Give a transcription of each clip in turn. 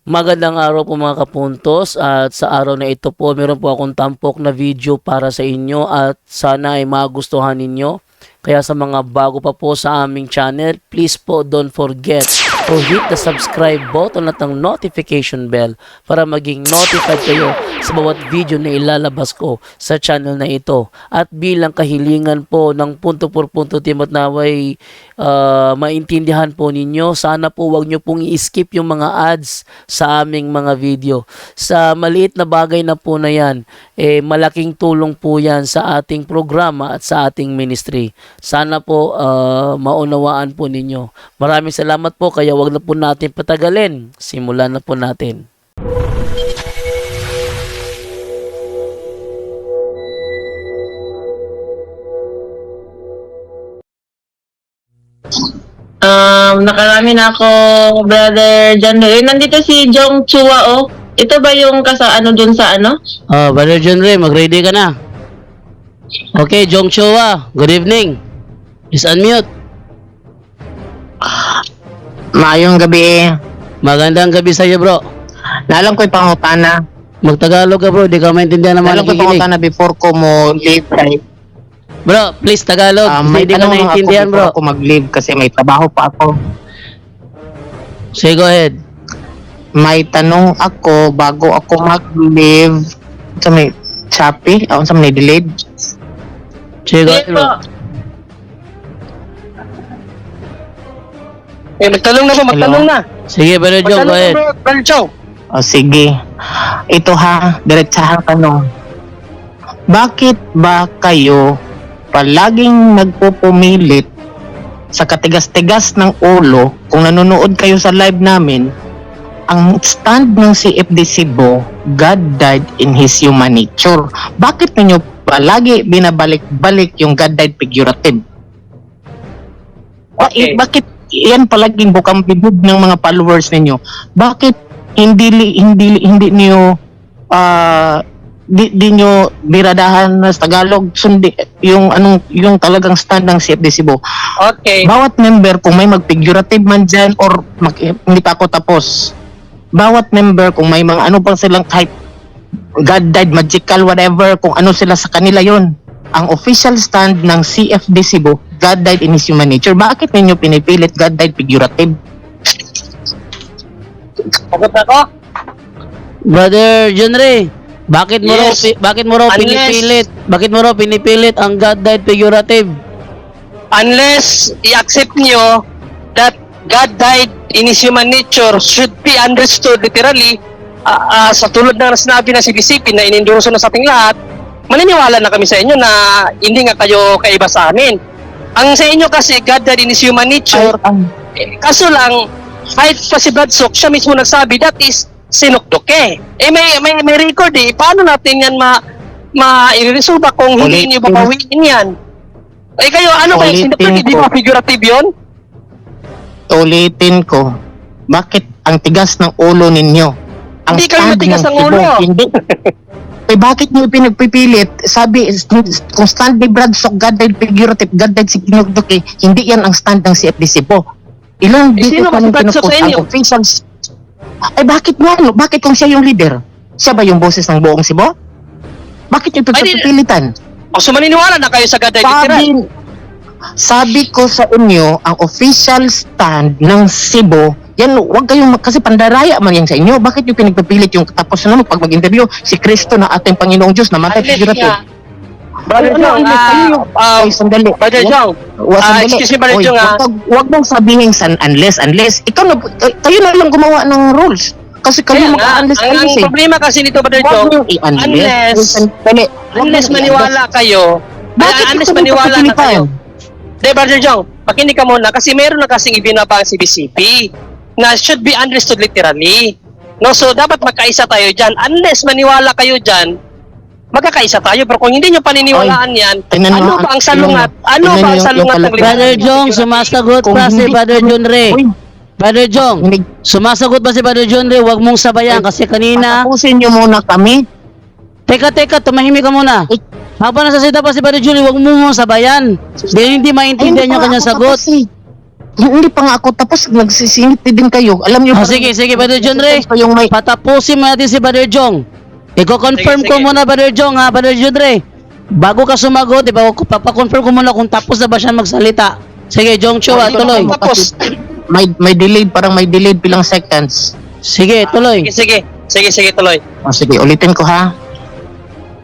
Magandang araw po mga kapuntos, at sa araw na ito po meron po akong tampok na video para sa inyo at sana ay magustuhan ninyo. Kaya sa mga bago pa po sa aming channel, please po don't forget to hit the subscribe button at ang notification bell para maging notified kayo sa bawat video na ilalabas ko sa channel na ito. At bilang kahilingan po ng punto por punto team at naway maintindihan po ninyo, sana po wag nyo pong i-skip yung mga ads sa aming mga video. Sa maliit na bagay na po na yan, malaking tulong po yan sa ating programa at sa ating ministry. Sana po maunawaan po ninyo. Maraming salamat po, kaya wag na po natin patagalin. Simulan na po natin. Nakarami na ako, Brother John Ray. Nandito si Jong Chua, oh. Ito ba yung dun sa ano? Brother John Ray, mag-ready ka na. Okay, Jong Chua, good evening. Is unmute. Maayong gabi. Magandang gabi sa iyo, bro. Nalam ko'y pangutana. Magtagalog ka, bro. Di ka maintindihan naman Nalam ko'y nakikinig. pangutana before ko mo leave. Bro, please, Tagalog. May Hindi ka tanong ako naiintindihan, before bro. ako mag-leave kasi may trabaho pa ako. Sige, go ahead. May tanong ako bago ako mag-leave. Sa may Shopee? Sa may delayed? Sige, go ahead, bro. Magtanong na po, magtanong na. Sige, Brother Jong, go ahead. Brother Chong. O sige. Ito ha, diretsahang tanong. Bakit ba kayo palaging nagpupumilit sa katigas-tigas ng ulo kung nanonood kayo sa live namin? Ang stand ng CFD Cebu, God died in His human nature. Bakit ninyo palagi binabalik-balik yung God died figurative? Okay. Bakit yan palaging bukang bibig ng mga followers ninyo? Bakit hindi niyo di nyo biradahan na sa Tagalog sundi yung talagang stand ng CFD Cebu? Okay. Bawat member, kung may mag-figurative man dyan or hindi pa ako tapos, bawat member kung may mga ano pang silang kahit God died, magical, whatever, kung ano sila sa kanila yon. Ang official stand ng CFD Cebu, God died in His human nature. Bakit ninyo pinipilit God died figurative? Sagot ako. Brother John Ray, bakit mo Yes. raw pinipilit? Bakit mo raw pinipilit ang God died figurative? Unless i-accept nyo that God died in His human nature should be understood literally, sa tulad ng sinabi na si BCP na inendorso na sa ating lahat, maniniwala na kami sa inyo na hindi nga kayo kaiba sa amin. Ang sa inyo kasi, God died in His human nature, kaso lang, kahit pa si Bradshaw, siya mismo nagsabi, that is sinukdoke. May record eh. Paano natin yan ma-i-resolve kung hindi niyo babawiin yan? Kayo, ano ba yung sinukdoke? Hindi ba figurative yun? Ulitin ko, bakit ang tigas ng ulo ninyo? Ang Hindi kayo stand matigas ng ang Cebu, ulo. Hindi. Bakit niyo pinagpipilit? Sabi, kung stand ni Bradshaw, God died figurative, God died sinukdoke, hindi yan ang stand ng CFD Cebu. Ilang sino pa mas nung Bradshaw pinupost sa inyo? ang officials? Bakit nga? Bakit kung siya yung leader? Siya ba yung boses ng buong Cebu? Bakit niyo pagpipilitan? O so maniniwala na kayo sa God died literal? Sabi ko sa inyo, ang official stand ng Cebu, yan, wag kayong, kasi pandaraya man yan sa inyo. Bakit yung pinagpipilit yung tapos na pag mag-interview, si Kristo na ating Panginoong Diyos na matay Unless figurative. nga, Brother Jong, Sandali. Brother Jong, Sandali. excuse me, Brother Oy, Jong, wag mong sabihin unless. Ikaw na, kayo na lang gumawa ng rules. Kasi kayo kaya nga, mag-unless ang eh. problema kasi nito, Brother Wag Jong, mong i-unless. Sandali. Wag unless mong maniwala kayo, Bakit unless ikaw maniwala na kayo. magpapilitan? De, Brother Jong, pakinig ka muna kasi meron na kasing ibinaba si BCP na should be understood literally. No, so dapat magkaisa tayo dyan. Unless maniwala kayo dyan, magkakaisa tayo. Pero kung hindi nyo paniniwalaan yan, tingnan mo, ano ba ang tingnan salungat? mo. Ano Tingnan ba ang yung salungat ng palagay. Brother liwanag? Jong, sumasagot Kung pa si hindi- Brother John Ray. Uy, Brother Jong, Hindi. sumasagot ba si Brother John Ray? Huwag mong sabayan kasi kanina. Patapusin nyo muna kami. Teka, tumahimik ka muna. Uy. Habang nasasalita pa si Brother John Ray, huwag mo mong sabayan. Dahil hindi maintindihan yung kanyang sagot. Hindi pa nga ako tapos, nagsisingit din kayo. Alam niyo, Sige, Brother John Ray. pa yung may... Patapusin mo natin si Brother Jong. Iko-confirm Sige, ko sige. muna, Brother Jong, ha, Brother John Ray. Bago ka sumagot, diba, papakonfirm ko muna kung tapos na ba siya magsalita. Sige, Jong Chua, tuloy. Tapos. May delayed, parang may delayed pilang seconds. Sige, tuloy. Sige, tuloy. Sige, ulitin ko ha.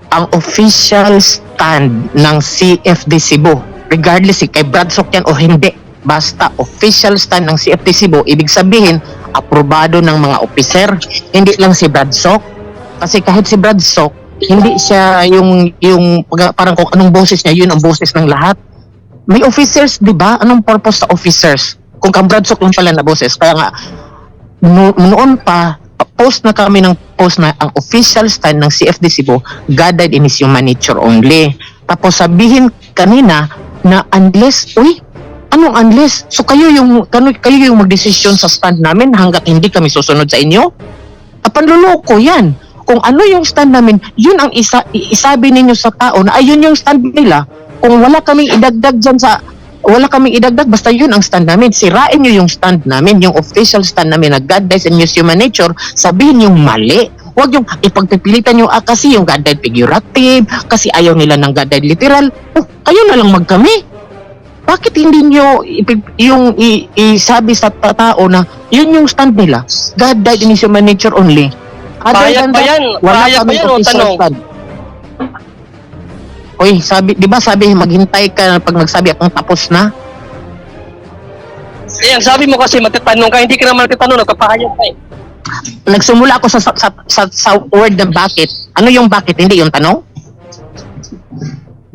Ang official stand ng CFD Cebu, regardless kay Bradsok yan o hindi, basta official stand ng CFD Cebu, ibig sabihin, aprobado ng mga opiser, hindi lang si Bradsok. Kasi kahit si Bradsok, hindi siya yung parang kung anong boses niya, yun ang boses ng lahat. May officers, di ba? Anong purpose sa officers? Kung kang Bradsok lang pala na boses. Kaya nga, noon pa, post na kami ng post na ang official stand ng CFD Cebu, God died in His human nature only. Tapos sabihin kanina na unless, anong unless? So kayo yung magdesisyon sa stand namin hanggat hindi kami susunod sa inyo? Panluloko yan. Kung ano yung stand namin, yun ang isabi ninyo sa tao na ayun yung stand nila. Kung wala kaming idagdag dyan basta yun ang stand namin. Sirain nyo yung stand namin, yung official stand namin na God dies in His human nature, sabihin yung mali. Huwag yung ipagpipilitan nyo, kasi yung God died figurative, kasi ayaw nila ng God died literal. Kayo na lang magkami. Bakit hindi nyo isabi sa tao na yun yung stand nila? God died in His human nature only. Payag ba yan? Payag ba yan o tanong? Di ba sabi maghintay ka pag nagsabi akong tapos na? Ayan, sabi mo kasi magtatanong ka, hindi ka naman magtatanong, nagpapahayag ka eh. Nagsimula ako sa word na bakit. Ano yung bakit? Hindi yung tanong?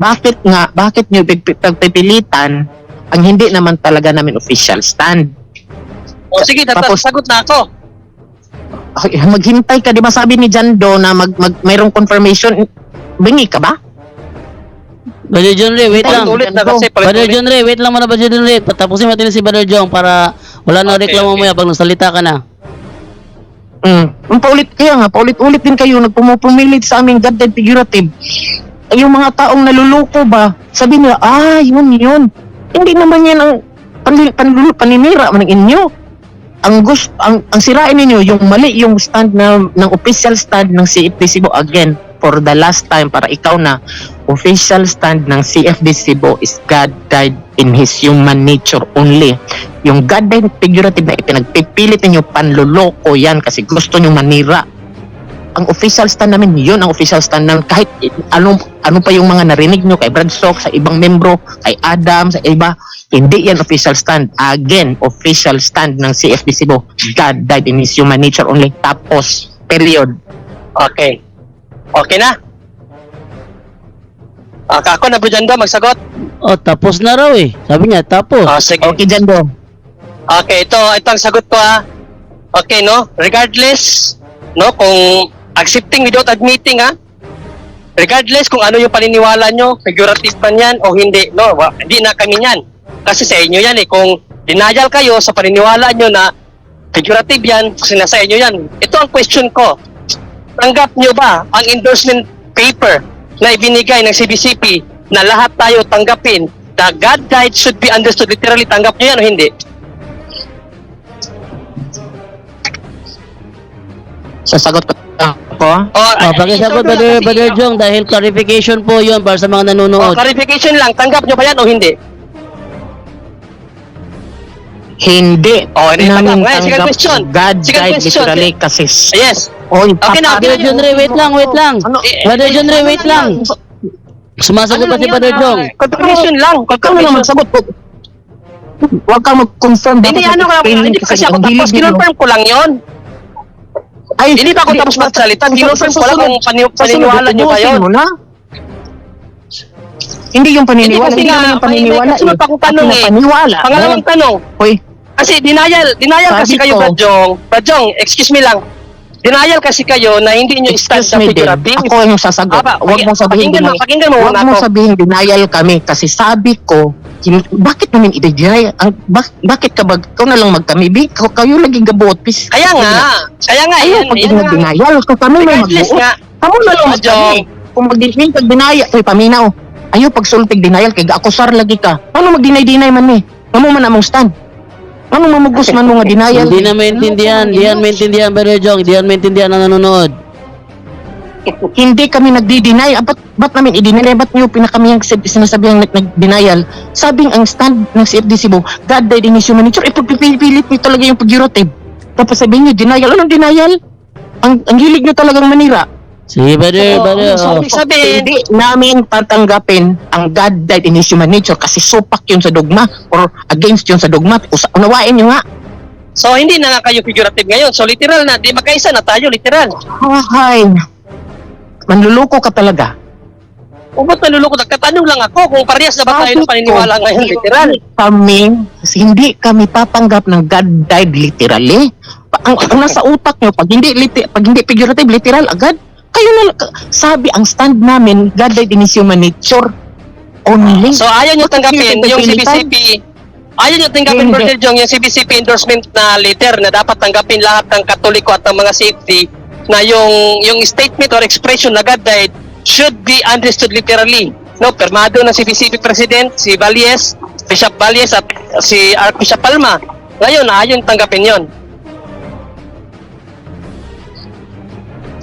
Bakit nyo pagpipilitan ang hindi naman talaga namin official stand? O sige, Tapos- sagot na ako. Maghintay ka, di ba sabi ni Jando na mayroong confirmation? Bingi ka ba? Brother John Ray, wait lang. Ulit na kasi, Brother John Ray, wait lang muna, Brother John Ray. Patapusin natin si Brother Jong para wala na Okay, reklamo okay. mo yan pag nagsalita ka na. Paulit-ulit din kayo, nagpumilit sa aming God died figurative. Yung mga taong naluloko ba, sabi nila, yun. Hindi naman yan ang paninira man ng inyo. Ang sirain ninyo, yung mali yung stand ng official stand ng CFD Cebu, again, for the last time, para ikaw na, official stand ng CFD Cebu is God died in His human nature only. Yung God died figurative na ipinagpipilit ninyo, panluloko yan kasi gusto nyo manira. Ang official stand namin, yun ang official stand namin. Kahit ano pa yung mga narinig nyo kay Bradsok, sa ibang membro, kay Adam, sa iba, hindi yan official stand. Again, official stand ng CFD Cebu, God died in His human nature only. Tapos, period. Okay. Okay na? Ako na, Bujanda, magsagot. Tapos na raw eh. Sabi niya, tapos. Sige. Okay, Jando. Okay, ito ang sagot ko ha. Okay, no? Regardless, no, kung accepting without admitting ha, regardless kung ano yung paniniwala nyo, figurative man yan o hindi, no? Hindi na kami yan. Kasi sa inyo yan eh. Kung denial kayo sa paniniwala nyo na figurative yan, kasi nasa inyo yan. Ito ang question ko. Tanggap nyo ba ang endorsement paper na ibinigay ng CBCP na lahat tayo tanggapin na God died should be understood literally? Tanggap nyo yan o hindi? Sasagot ko ako. Pakisagot, Brother Jong, dahil clarification po yun para sa mga nanonood. Clarification lang, tanggap nyo ba yan o hindi? Hindi. Hindi namin tanggap. Second tanggap. question. God Second died question. literally kasi... Yes. Okay na, Brother John Ray, wait lang. Ano? Brother John Ray, wait lang. Sumasagot pa si Brother Jong. Confirmation lang. Ikaw na lang magsagot po. Huwag kang mag-confirm. Hindi, hindi kasi ako tapos. Kinonfirm ko lang yon. Ay, Hindi pa ako tapos magsalita. Kinonfirm ko lang kung paniniwala nyo ba yun. Hindi yung paniniwala. Hindi kasi nga, yung paniniwala. may kasunod pa akong tanong eh. Paniniwala. Pangalawang tanong. Hoy, Kasi denial kasi Sabi kayo, ko- Bradjong, excuse me lang. Denial kasi kayo na hindi nyo stand excuse sa me din. figurative. Ako yung sasagot. Huwag mong sabihin Pakinggan mo Huwag muna mong ako. sabihin denial kami kasi sabi ko, bakit namin i-deny? Bakit ka ba? Ikaw na lang magkami. Kayo lagi gabuot. Please. Kaya nga, Ayaw pag yan nga. denial. Kung kami may Regardless mag-uot. nga, Kamu na lang Bradjong. magkami. Kung mag-deny, pag-deny, paminaw. Ayaw pag sultig denial kay akusar lagi ka. Paano mag-deny man eh? Kamu man among stand. Anong mamugos man mo nga denial? Hindi na maintindihan. Hindi yan maintindihan, Brother Jong. Hindi yan maintindihan ang nanonood. Hindi kami nagdi-deny. Ba't namin i-deny? Ba't nyo pinakami ang sinasabihang nag-denial? Sabing ang stand ng CFD Cebu, God died in His human nature, ipagpipilit nyo talaga yung figurative. Tapos sabihin nyo, denial. Anong denial? Ang hilig nyo talagang manira. Sige, Brother. Sabihin, Hindi namin tatanggapin ang God died in His human nature kasi supak yun sa dogma or against yun sa dogma. Unawain nyo nga. so hindi na nga kayo figurative ngayon. So literal na, di magkaisa na tayo, literal. Ay, manluloko ka talaga. O ba't naluloko? Nagkatanong lang ako kung parehas na ba tayo ng paniniwala ngayon, literal. Hindi kami tatanggap ng God died literally. Ang nasa utak nyo, pag hindi figurative, literal agad. Kayo na, sabi, ang stand namin, God died in His human nature only. So ayaw nyo tanggapin yung CBCP, ayaw nyo tanggapin, Hindi. Brother Jong, yung CBCP endorsement na letter na dapat tanggapin lahat ng Katoliko at ng mga CFD na yung statement or expression na God died should be understood literally. No, permado ng CBCP President, si Valles, Bishop Valles at si Archbishop Palma. Ngayon, ayaw nyo tanggapin yon.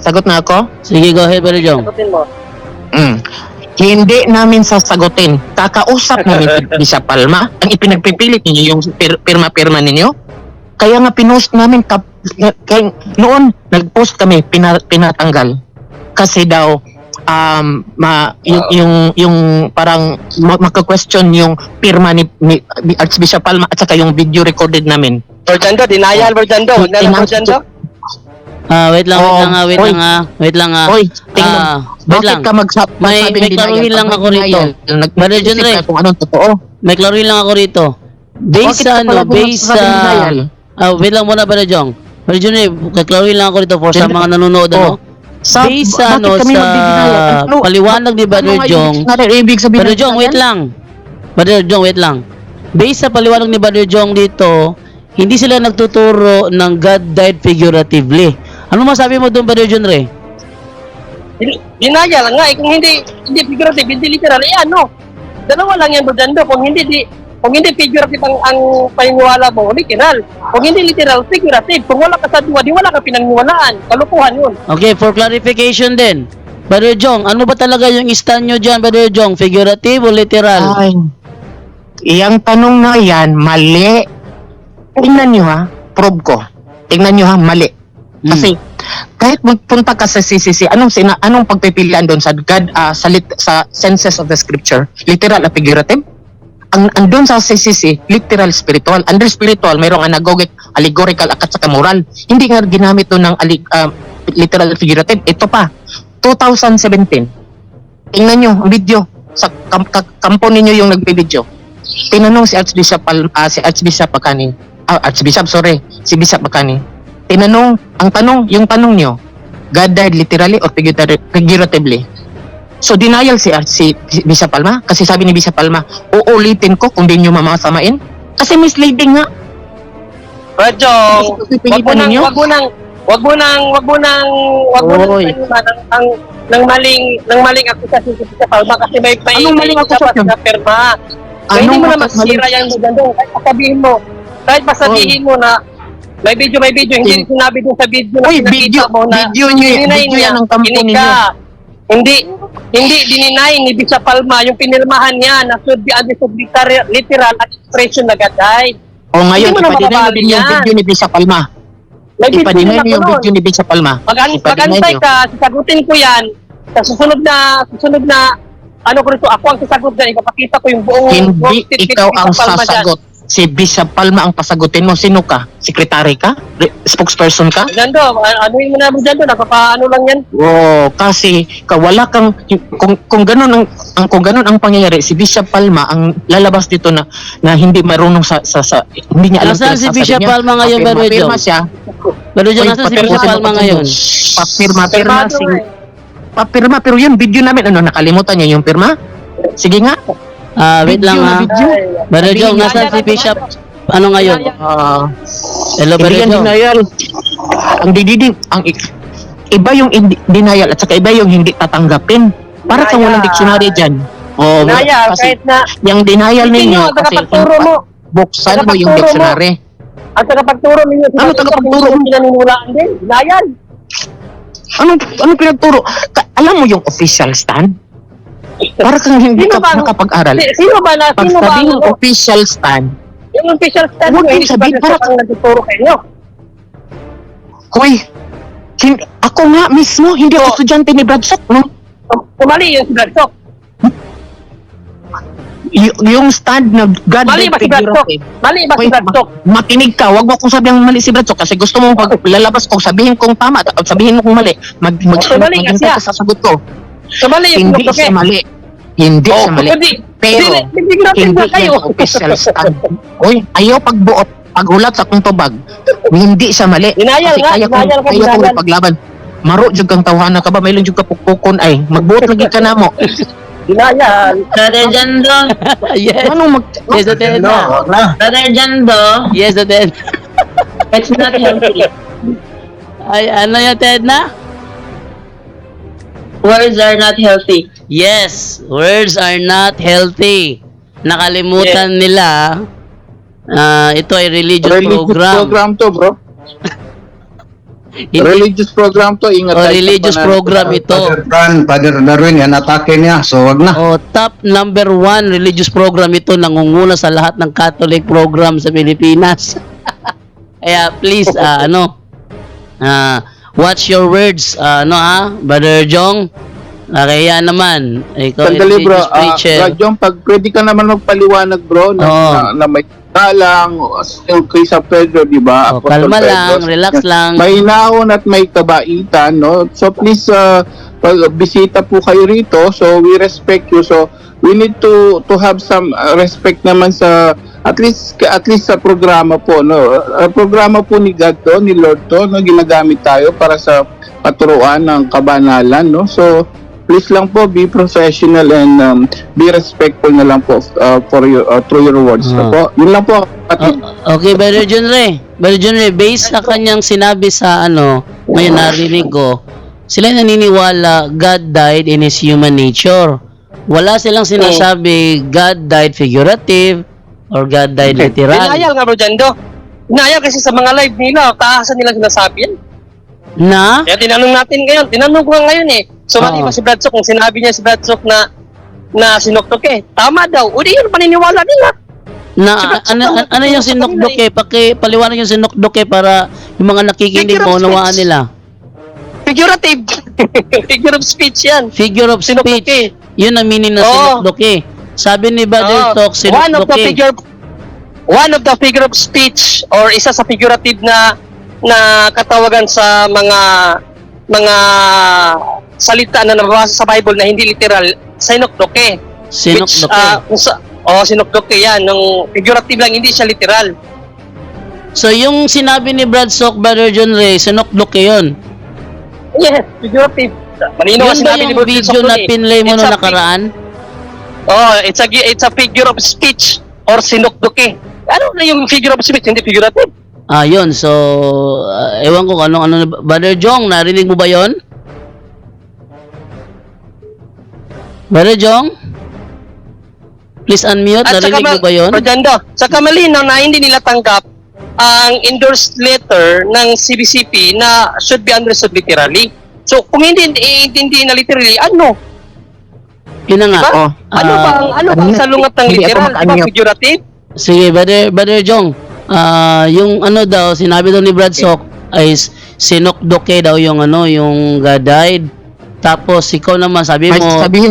Sagot na ako? Sige, go ahead, Brother Jong. Sagutin mo. Hindi namin sasagutin. Kakausap namin si Bishop Palma. Ang ipinagpipilit ninyo yung pirma-pirma ninyo. Kaya nga pinost namin noon nag-post kami pinatanggal. Kasi daw yung parang maka-question yung pirma ni Archbishop Palma at saka yung video recorded namin. Bordando, denial, Bordando. Huwag na lang, Bordando. Wait lang. Oy, tingnan. Wait Bakit lang. ka May klaruhin lang ako rito. Brother John Ray. Kung anong totoo. May klaruhin lang ako rito. Based Bakit ka pala based gumawa ng denial? wait lang muna, Brother Jong. Brother John Ray, klaruhin lang ako rito for sa mga nanonood, ano? Based bakit kami magdi-denial? sa paliwanag ni Brother Jong. Ibig sabihin Brother Jong, wait lang. Brother Jong, wait lang. Based sa paliwanag ni Brother Jong dito, hindi sila nagtuturo ng God died figuratively. Ano masabi mo doon, Brother John Ray? Denial nga, kung hindi figurative, hindi literal, ano? Dalawa lang yan, Bordando. Kung hindi figurative ang paniniwala mo, literal. Kung hindi literal, figurative. Kung wala ka sa duwa, di wala ka pinaniniwalaan. Kalukuhan yun. Okay, for clarification din. Brother Jong, ano ba talaga yung stand nyo dyan, Brother Jong? Figurative o literal? Ay, iyang tanong na yan, mali. Tingnan nyo ha, probe ko. Tingnan nyo ha, mali. Kasi kahit magpunta ka sa CCC, anong pagpipilian doon sa God, sa senses of the scripture? Literal at figurative? Ang doon sa CCC, literal spiritual. Under spiritual, mayroong anagogic, allegorical, at saka moral. Hindi nga ginamit doon ng literal at figurative. Ito pa, 2017. Tingnan nyo ang video. Sa kampo ninyo yung nagbe-video. Tinanong si Archbishop si Bishop Makani. Yung tanong nyo, God died literally or figuratively? So denial si Bishop Palma kasi sabi ni Bishop Palma, uulitin ko kung di nyo mamasamain kasi misleading nga. Rajong, wag mo nang Oy. ng maling akusasyon sa Bishop Palma kasi may Anong maling akusasyon? na perma. Kaya hindi mo na masira yan, Bordando. Kahit sabihin mo na may video, hindi sinabi doon sa video na Oy, pinakita mo na video yan ng kampo ninyo. Hindi dininay ni Bishop Palma yung pinirmahan niya na should be understood literal at expression na God died. O ngayon, Hindi mo na ipadinay mababali din yung yan. video ni Bishop Palma. May video Ipadinay na niyo yung ako video ni Bishop Palma. Mag-antay ka, sasagutin ko yan. Sa susunod na ano ko rito, ako ang sasagot dyan, ipapakita ko yung buong Hindi statement ikaw ni ang Bishop Palma dyan. sasagot. Si Bishop Palma ang pasagutin mo. Sino ka? Sekretary ka? Spokesperson ka? Bordando, anuhin mo na Bordando, nakakaano lang yan. Kasi wala kang kung ganun ang pangyayari, si Bishop Palma ang lalabas dito na hindi marunong sa hindi niya alam Nasaan si sasabihin Bishop niya. Palma ngayon, Brother Jong? Papirma siya. Brother Jong, Oy, nasaan si papirma Bishop siya, Palma ngayon? Papirma pero yun video namin nakalimutan niya yung pirma. Sige nga. Wait lang ha. Video. Brother Jong, nasaan si Bishop? Ano ngayon? Hello, Hindi Brother yan Jong. denial. Ang dididing, iba yung denial at saka iba yung hindi tatanggapin. Para kang walang dictionary dyan. Denial, Kasi kahit na yung denial hindi ninyo, nyo, kasi tagapagturo mo. buksan mo yung Tagapagturo mo. dictionary. Ang tagapagturo ninyo, Ano tagapagturo? Pinaniniwalaan din. Denial. Anong pinagturo? Alam mo yung official stand? Para kang hindi Sino ka ba ang- nakapag-aral. Sino ba Pag ang sabing official stand, yung official stand Huwag mo, mong hindi sabihin, ba para- ang nagtuturo kayo? hoy, ako nga mismo, hindi ako Oh. estudyante ni Bradshaw, no? Kumali yung si Bradshaw. Yung stand na God Mali ba si Bradshaw? Mali ba si Hoy, Bradshaw? makinig ka, wag mo akong sabihin mali si Bradshaw kasi gusto mo pag lalabas ko, sabihin kong tama, at sabihin mo kung mali. Mali ka siya. Maghintay ka sa sagot ko. Mali yung Hindi sinuklok siya mali. Hindi siya mali. Pero, hindi hindi yan official stand. Uy, ayaw pagbuot, paghulat sa akong tubag. Hindi siya mali. Denial nga, kaya denial ka, kaya denial. ko paglaban. Maro jud kang tawhana ka ba? Mayroon jud ka pukpukon ay. Magbuot lagi ka na mo. Denial. Brother Jando, Yes. Anong mag Yes, Atena. Brother Jando, Yes, Atena. it's not healthy. Ay, ano yung Atena? Words are not healthy. Yes, words are not healthy. Nakalimutan nila, ito ay religious program. to, bro. Hindi, Religious program to. Ingat tayo sa religious panan- program ito. Father Darwin, yan atake niya. So, wag na. Top number 1 religious program ito, nangunguna sa lahat ng Catholic program sa Pilipinas. Kaya please, watch your words, Brother Jong. Kaya naman, ikaw ay Sandali, bro. religious preacher. Radyong, pag pwede ka naman magpaliwanag, bro, na may talang, yung kay Sa Pedro, di ba? Oh, Apostol kalma Pedro. lang, relax lang. May naon at may kabaitan, no? So, please, pag bisita po kayo rito, so we respect you. So, we need to have some respect naman sa at least sa programa po, no? Programa po ni God to, ni Lord to, no? Ginagamit tayo para sa katuruan ng kabanalan, no? So, please lang po be professional and be respectful na lang po for your through your words na po. Yun lang po. Okay, Brother John Ray. Brother John Ray, based sa kanyang sinabi sa ngayon narinig ko, sila naniniwala God died in His human nature. Wala silang sinasabi God died figurative or God died literal. Denial nga, bro, Jando. Denial kasi sa mga live nila, taasan nila sinasabi yan. Na? Kaya tinanong natin ngayon, tinanong ko nga ngayon eh. So, mali ba si Bradshaw, kung sinabi niya si Bradshaw na sinuktok tama daw. O di yun, paniniwala nila. Ano yung sinukdoke? Paliwanag yung sinukdoke para yung mga nakikinig Figure of maunawaan speech. nila. Figurative. Figure of speech yan. Figure of speech. Sinukdoke. Yun ang meaning ng Oo. sinukdoke. Sabi ni Brother Tok, one of the figure of speech or isa sa figurative na katawagan sa mga salita na nababasa sa Bible na hindi literal, sinukdoke. Sinukdoke. Sinukdoke yan. Nung figurative lang, hindi siya literal. So yung sinabi ni Brad Sok, Brother John Ray, sinukdoke yun. Yes, figurative. Manino Yun ba yung video na pinlay mo nung nakaraan? It's a figure of speech or sinukdoke. Ano na yung figure of speech, hindi figurative? Yun. So, ewan ko kung ano. Brother Jong, narinig mo ba yun? Brother Jong? Please unmute, narinig mo ba yun? Projando, sa kamalinaw na hindi nila tanggap ang endorsed letter ng CBCP na should be understood literally. So, kung hindi na literally, ano? Yun na nga. Diba? Ano ba ang salungat ng hindi ako literal? Diba makaanyok. figurative? Sige, Brother Jong. Yung daw, sinabi daw ni Brad Sok ay sinukdoke daw yung yung God died. Tapos ikaw naman sabi mo, sabihin,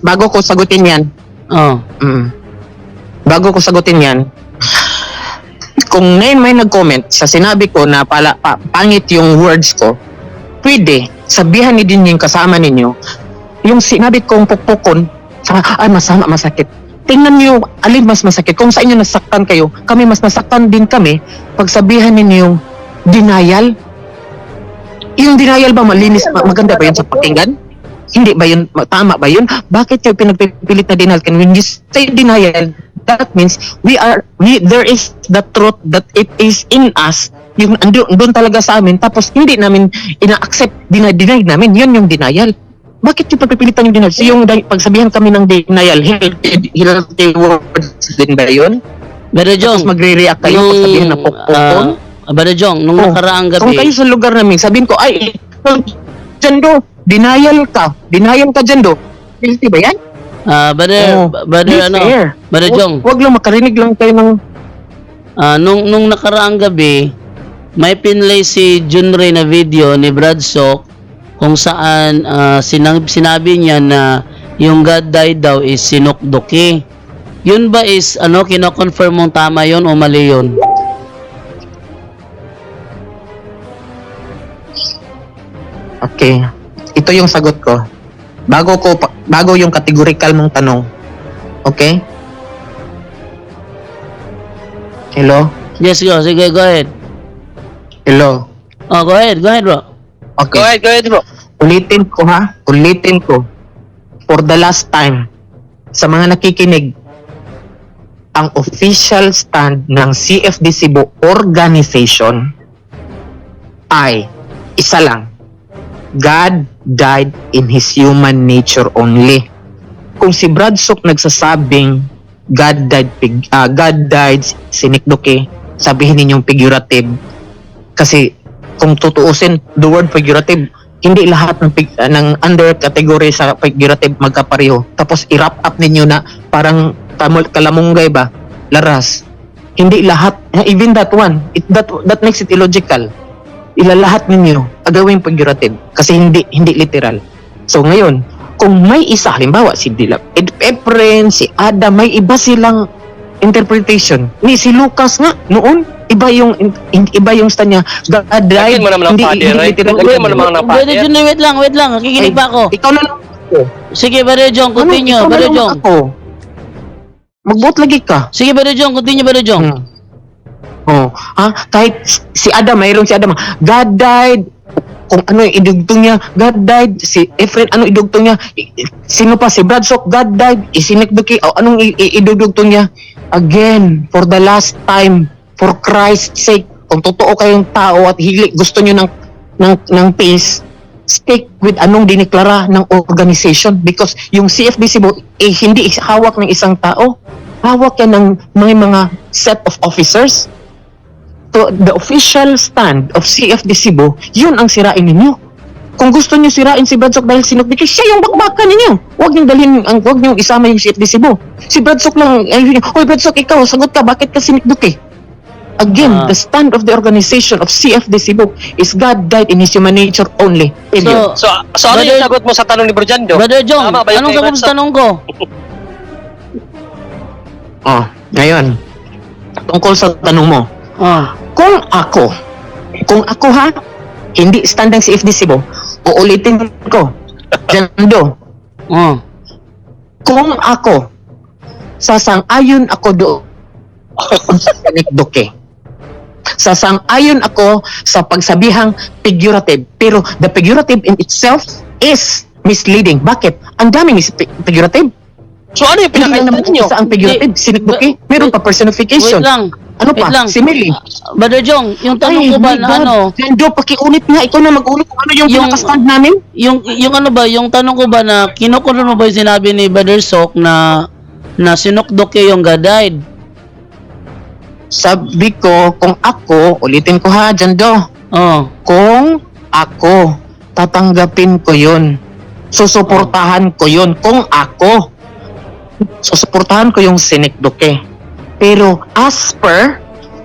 bago ko sagutin yan, bago ko sagutin yan, kung ngayon may nag-comment sa sinabi ko na pangit yung words ko, pwede, sabihan ni din yung kasama ninyo, yung sinabi kong pukpukon, masama, masakit. Tingnan niyo, alin mas masakit. Kung sa inyo nasaktan kayo, kami mas nasaktan din kami, pagsabihan ninyo yung denial. Yung denial ba malinis, maganda ba yun sa pakinggan? Hindi ba yun, tama ba yun? Bakit kayo pinagpipilit na denial? When you say denial, that means there is the truth that it is in us, yung doon talaga sa amin, tapos hindi namin ina-accept, deny namin, yun yung denial. Bakit yung pagpipilitan yung denial? So yung pagsabihan kami ng denial, healthy words din ba yun? Brother Jong, Tapos magre-react kayo pag sabihin na pukpukon. Brother Jong, nung Oh, nakaraang Kung kayo gabi, sa lugar namin, sabihin ko, ay, ikaw, Jando, denial ka Jando. Guilty ba yan? Be fair. Brother Jong, Huwag lang makarinig lang kayo ng nung nakaraang gabi, may pinlay si Junrey na video ni Brad Sok kung saan sinabi niya na yung God died daw is sinukduki. Yun ba is kino-confirm mong tama yun o mali yun? Okay. Ito yung sagot ko. Bago yung categorical mong tanong. Okay? Hello? Yes, go. Sige, go ahead. Hello? Oh, go ahead, bro. Okay. Go ahead bro. Ulitin ko. For the last time, sa mga nakikinig, ang official stand ng CFD Cebu organization ay isa lang. God died in His human nature only. Kung si Brad Sok nagsasabing God died sinikdoke, sabihin ninyong figurative. Kasi kung tutuusin, the word figurative, hindi lahat ng under category sa figurative magkapareho. Tapos i-wrap up ninyo na parang kalamunggay ba? Laras. Hindi lahat, even that one, that makes it illogical. Ilalahat ninyo agawin figurative kasi hindi literal. So ngayon, kung may isa, halimbawa si Efren, si Adam, may iba silang interpretation. Ni si Lucas nga noon, iba yung stand niya. God died, Lagyan mo naman ang father, right? Lagyan mo naman ang Brother father. Jong, wait lang. Nakikinig pa ako. Ikaw na lang ako. Sige, Brother Jong, continue. Ikaw na Brother lang Jong. ako. Magbuot lagi ka. Sige, Brother Jong, continue, Brother Jong. Kahit si Adam, mayroon si Adam, God died, kung ano yung idugtong niya, God died, si Efren, ano idugtong niya, sino pa, si Brad Sok, God died, isinikduki, anong idugtong niya, again, for the last time, for Christ's sake, kung totoo kayong tao at gusto niyo ng peace, stick with anong diniklara ng organization, because yung CFD Cebu, hindi hawak ng isang tao, hawak yan ng mga set of officers. So, the official stand of CFD Cebu, yun ang sirain ninyo. Kung gusto niyo sirain si Bradsok dahil sinukdiki, siya yung bakbakan ninyo. Huwag niyong isama yung CFD Cebu. Si Bradsok lang, hoy Bradsok, ikaw, sagot ka, bakit ka sinukdiki? Again, the stand of the organization of CFD Cebu is God died in His human nature only. Period. So ano yung sagot mo sa tanong ni Bro Jando? Brother Jong, Tama ba yung anong kay sagot Brad sa Sok? tanong ko? Ngayon, tungkol sa tanong mo, kung ako ha, hindi stand ng CFD Cebu, uulitin ko, Jando, kung ako, sasang-ayon ako doon sa sinekdoke. Sasang-ayon ako sa pagsabihang figurative, pero the figurative in itself is misleading. Bakit? Ang daming figurative. So ano yung Hindi pinakaintan naman nyo? isa ang figurative, sinekdoke. Meron pa personification. Wait lang. Ano pa? Wait lang. Simile. Brother Jong, yung tanong ko ba na Jando, pakiulit nga. Ikaw na mag-ulit kung ano yung pinaka-stand namin. yung ano ba, yung tanong ko ba na kinukulo mo ba yung sinabi ni Brother Sok na sinukdok yung God died? Sabi ko, kung ako, ulitin ko ha, Jando. Kung ako, tatanggapin ko yun. Susuportahan ko yun. Kung ako, susuportahan ko yung sinekdoke. Pero as per,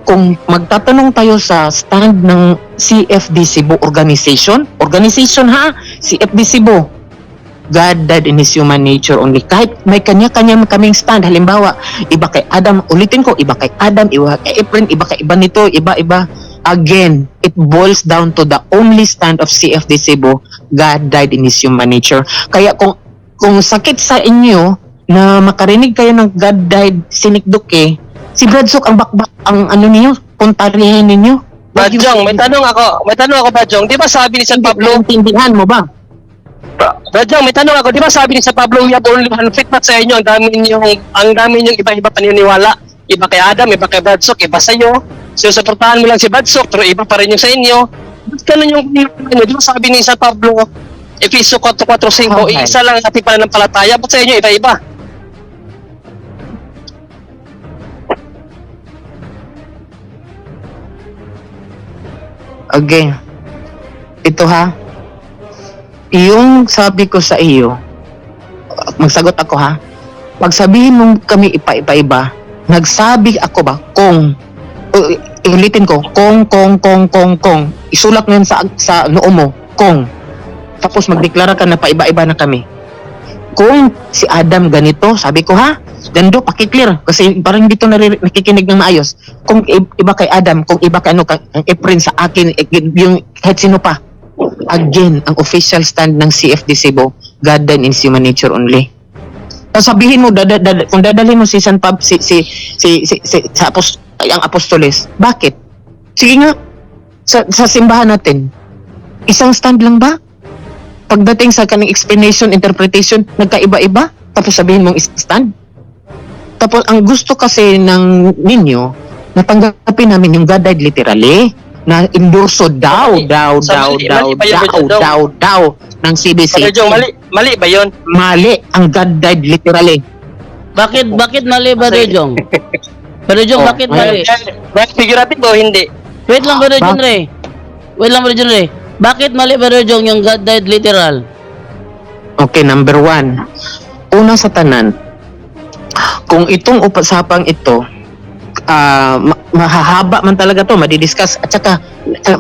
kung magtatanong tayo sa stand ng CFD Cebu organization ha, CFD Cebu, God died in His human nature only. Kahit may kanya-kanya kaming stand, halimbawa, iba kay Adam, ulitin ko, iba kay Adam, iba kay Efren, iba kay iba nito, iba-iba. Again, it boils down to the only stand of CFD Cebu, God died in His human nature. Kaya kung sakit sa inyo na makarinig kayo ng God died sinikdoke, si Bradsok ang bakbak, ang ano niyo, puntarihin ninyo. Bajong, may tanong ako, Bajong. Di ba sabi ni San Pablo, Intindihan mo ba? Bajong, may tanong ako, di ba sabi ni San Pablo, we have only one faith, but sa inyo, ang dami ninyong iba-iba paniniwala. Iba kay Adam, iba kay Bradsok, iba sa iyo. Susuportahan mo lang si Bradsok, pero iba pa rin yung sa inyo. Ba't ganun yung paniniwala nyo? Di ba sabi ni San Pablo, Efeso 4:4-5, Okay. isa lang ating pananampalataya, ba't sa inyo iba-iba? Okay. Ito ha. Yung sabi ko sa iyo, magsagot ako ha. Pag sabihin mo kami iba-iba, nagsabi ako ba kung ulitin ko, kung. Isulat mo yan sa noo mo, kung. Tapos magdeklara ka na paiba-iba na kami. Kung si Adam ganito, sabi ko ha, Jando, pakiclear. Kasi parang dito nakikinig ng maayos. Kung iba kay Adam, kung iba kay ang Efren sa akin, yung kahit sino pa. Again, ang official stand ng CFD Cebu, God then in human nature only. So, sabihin mo, kung dadalhin mo si San Pab, ang apostoles, bakit? Sige nga, sa simbahan natin, isang stand lang ba? Pagdating sa kaning explanation, interpretation, nagkaiba-iba, tapos sabihin mong stand? Tapos, ang gusto kasi ng ninyo, natanggapin namin yung God died literally, na endorso daw ng CBC. Brother Jong, mali ba yun? Mali ang God died literally. Bakit mali, Brother Jong? Brother Jong, bakit mali? Right figurative o hindi? Wait lang, Brother John Ray. Bakit mali, Brother Jong, yung God died literal? Okay, number 1. Una sa tanan, kung itong upasapang ito, mahahaba man talaga to, madidiscuss. At saka,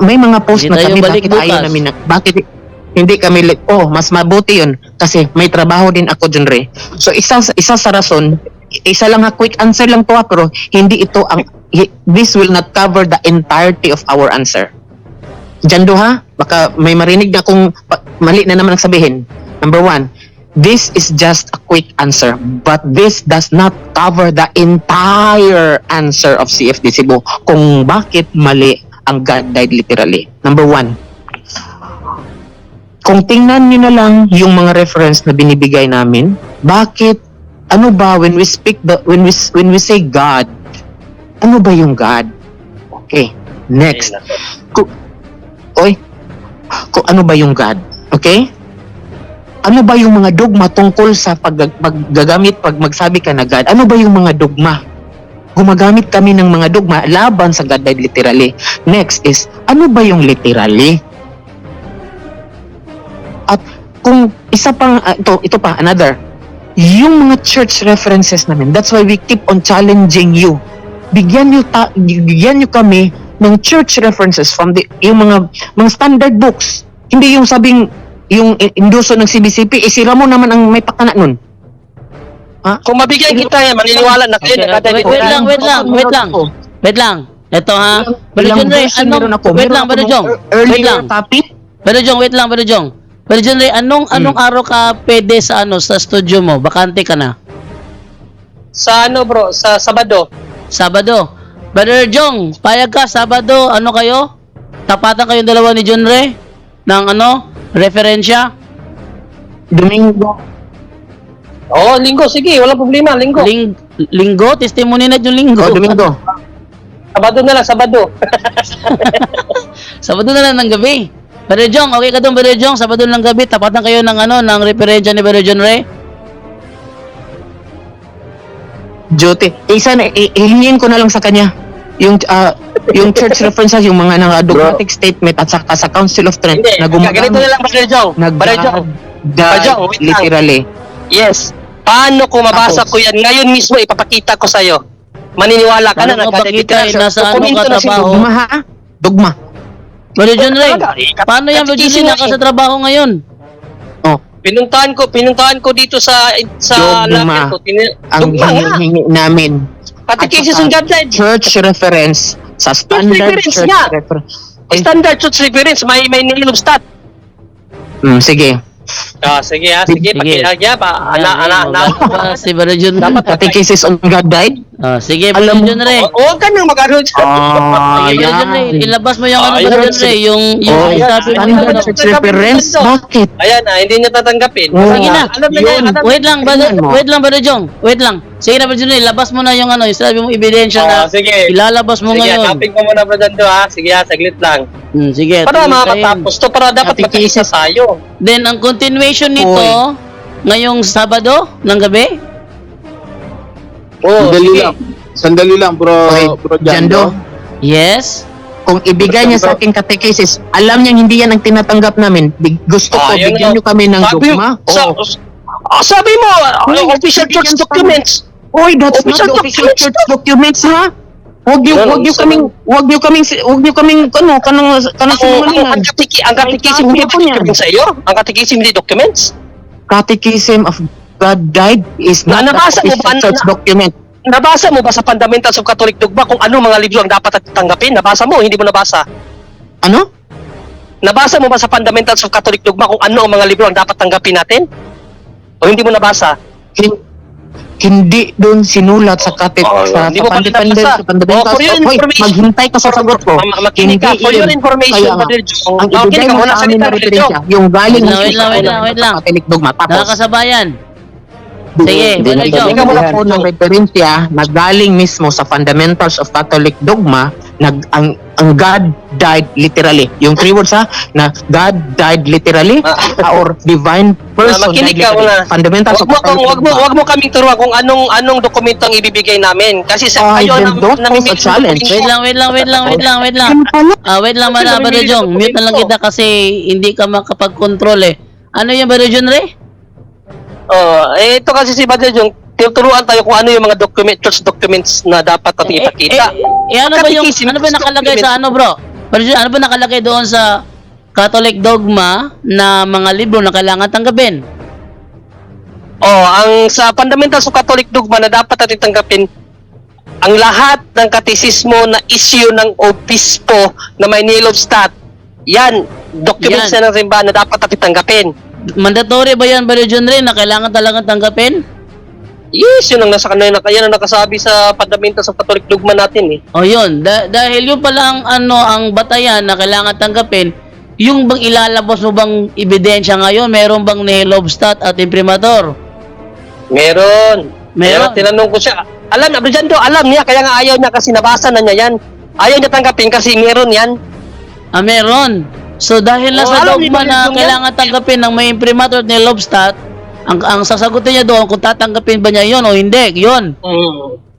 may mga post Hindi na tayo kami, balik bakit ayaw bukas. namin, bakit hindi kami, mas mabuti yun, kasi may trabaho din ako dyan, Re. So, isa sa rason, isa lang quick answer lang to, pero hindi ito this will not cover the entirety of our answer. Jando ha, baka may marinig na kung mali na naman ang sabihin. Number 1, this is just a quick answer, but this does not cover the entire answer of CFD Cebu kung bakit mali ang God died literally. Number 1, kung tingnan nyo na lang yung mga reference na binibigay namin, bakit, ano ba, when we say God, ano ba yung God? Okay, next. Kung ano ba yung God? Okay? Ano ba yung mga dogma tungkol sa paggagamit, pag magsabi ka na God? Ano ba yung mga dogma? Gumagamit kami ng mga dogma laban sa God died literally. Next is, ano ba yung literally? At kung isa pang, ito pa, another, yung mga church references namin, that's why we keep on challenging you. Bigyan nyo kami ng church references from yung mga standard books. Hindi yung sabing, yung endorso ng CBCP, sila mo naman ang may pakana nun. Ha? Kung mabigyan kita yan, maniniwala na kayo na God died Wait literally. lang. Ito ha. Brother Ilang John Ray, version meron ako? wait Meron lang, ako Brother ng Jong. Wait earlier lang. copy. Brother Jong, wait lang, Brother Jong. Brother John Ray, anong araw ka pwede sa sa studio mo? Bakante ka na? Sa bro, sa Sabado. Sabado. Brother Jong, payag ka Sabado, ano kayo? Tapatan kayong dalawa ni John Ray ng referensya? Domingo. Oo, linggo, sige, walang problema, linggo. Linggo? Testimony na yung linggo. Domingo. Sabado na lang, Sabado. Sabado na lang ng gabi. Brother Jong, okay ka doon, Brother Jong? Sabado ng gabi, tapatan kayo ng ng referensya ni Brother John Ray? Jote. Isa na, hilingin ko na lang sa kanya. Yung church references, yung mga dogmatic statement at saka sa Council of Trent Hindi, na ganito na lang, Brother Jong. Brother Jong, wait lang. literally. Yes. Paano ko mabasa Tapos? ko yan? Ngayon mismo ipapakita ko sa'yo. Maniniwala ka Paano na mo pakita, literal. nasa ano Dokumento ka na trabaho? Dogma ha? Dogma. Brother John Ray, paano yan, Brother John Ray, Katikismo naka sa trabaho ngayon? Oh, Pinuntahan ko dito sa Dogma. lager ko. ang Dogma nga. hinihingi namin. Katikismo ng God died. Church reference sa standard reference church nga. reference. Standard church reference. May nililog stat. Sige. Sige ha. Sige. Pakilagya pa. Si Brother John Ray. Catechesis on God died. Sige, Brother John Ray. Huwag ka nang mag-ano dyan. Sige, Brother John Ray, ilabas mo yung Brother John Ray, yung sabi mo Standard yung church reference. Bakit? Ayan na. Hindi niya tatanggapin. Sige na. Alam na yan. Wait lang, Tingnan mo. Brother Jong. Wait lang. Sige na, Brother John Ray, labas mo na yung yung sabi mo ebidensya na Sige. ilalabas mo Sige, ngayon. taping ko muna Brother Jong ha. Sige ha. Saglit lang. Sige. Para tuloy kayo. makatapos to. Para dapat magkaisa tayo. Then, ang continuation nito, ngayong Sabado ng gabi? Oh, Sandali sige. lang. Sandali lang, bro. Okay, Bro Jando. Jando. Yes. kung ibigay niya sa akin catechesis, alam niya hindi yan ang tinatanggap namin. Gusto ko, yun bigyan lang. niyo kami ng Sabi- dogma. Sabi mo, official bigyan church sa documents. Oy, that's not Official the official documents. church documents, ha? Huwag niyo kaming kanang sinungalingan. Ang katikisim hindi Copy po niyan. documents sa iyo? Ang katikisim hindi documents? Catechism of God died is not the Nabasa mo official ba- church document. Nabasa mo ba sa Fundamentals of Catholic Dogma kung ano mga libro ang dapat tanggapin? Nabasa mo o hindi mo nabasa? Ano? Nabasa mo ba sa Fundamentals of Catholic Dogma kung ano ang mga libro ang dapat tanggapin natin? O hindi mo nabasa? Hindi doon sinulat sa sa hindi mo pa fundamentals, binabasa. fundamentals. For your Hoy, information. maghintay ka sa sagot ko. Makinig ka. For your yun. information, Kaya nga, Brother Jong. ang ibigay Makinig ka mo muna sa sa amin na Brother referensya, Jong. yung galing Wait lang. sa Catholic dogma. Mga Tapos, kasabayan. Sige, Brother Jong. Bigyan mo po ng referensya na galing mismo sa fundamentals of Catholic dogma na ang God died literally. Yung 3 words na God died literally or divine person Makinig died ka literally. muna. Fundamentals of Catholic dogma. Wag mo kaming turuan kung anong dokumento ang ibibigay namin kasi sa kayo then don't pose a challenge. Wait lang. Wait lang muna, Brother Jong. Mute na lang kita kasi hindi ka makapag-control eh. Ano yung Brother Jong, Ray? Ito kasi si Brother Jong, tuturuan tayo kung ano yung mga church documents na dapat natin ipakita. Ano ba yung Catechism, ano ba nakalagay sa ano, bro? Brother Jong, ano ba nakalagay doon sa Catholic dogma na mga libro na kailangan tanggapin? Ang sa Fundamentals of Catholic Dogma na dapat natin tanggapin, ang lahat ng katisismo na issue ng obispo na may Nilobstat, yan, documents Yan. na ng simbahan na dapat natin tanggapin. Mandatory ba yan, Brother John Ray, na kailangan talagang tanggapin? Yes, yun ang nasa kanina, yan ang nakasabi sa Fundamentals of Catholic Dogma natin eh. O yun, dahil yun pala ang batayan na kailangan tanggapin, yung bang ilalabas mo bang ebidensya ngayon, meron bang nihilobstat at imprimatur? Meron. Meron. Kaya tinanong ko siya, alam niya, kaya nga ayaw niya kasi nabasa na niya yan. Ayaw niya tanggapin kasi meron yan. Meron. So dahil na sa alam ni dogma Brother na Jong kailangan tanggapin ng may imprimatur at nihilobstat, ang sasagutin niya doon kung tatanggapin ba niya yun o hindi, yun.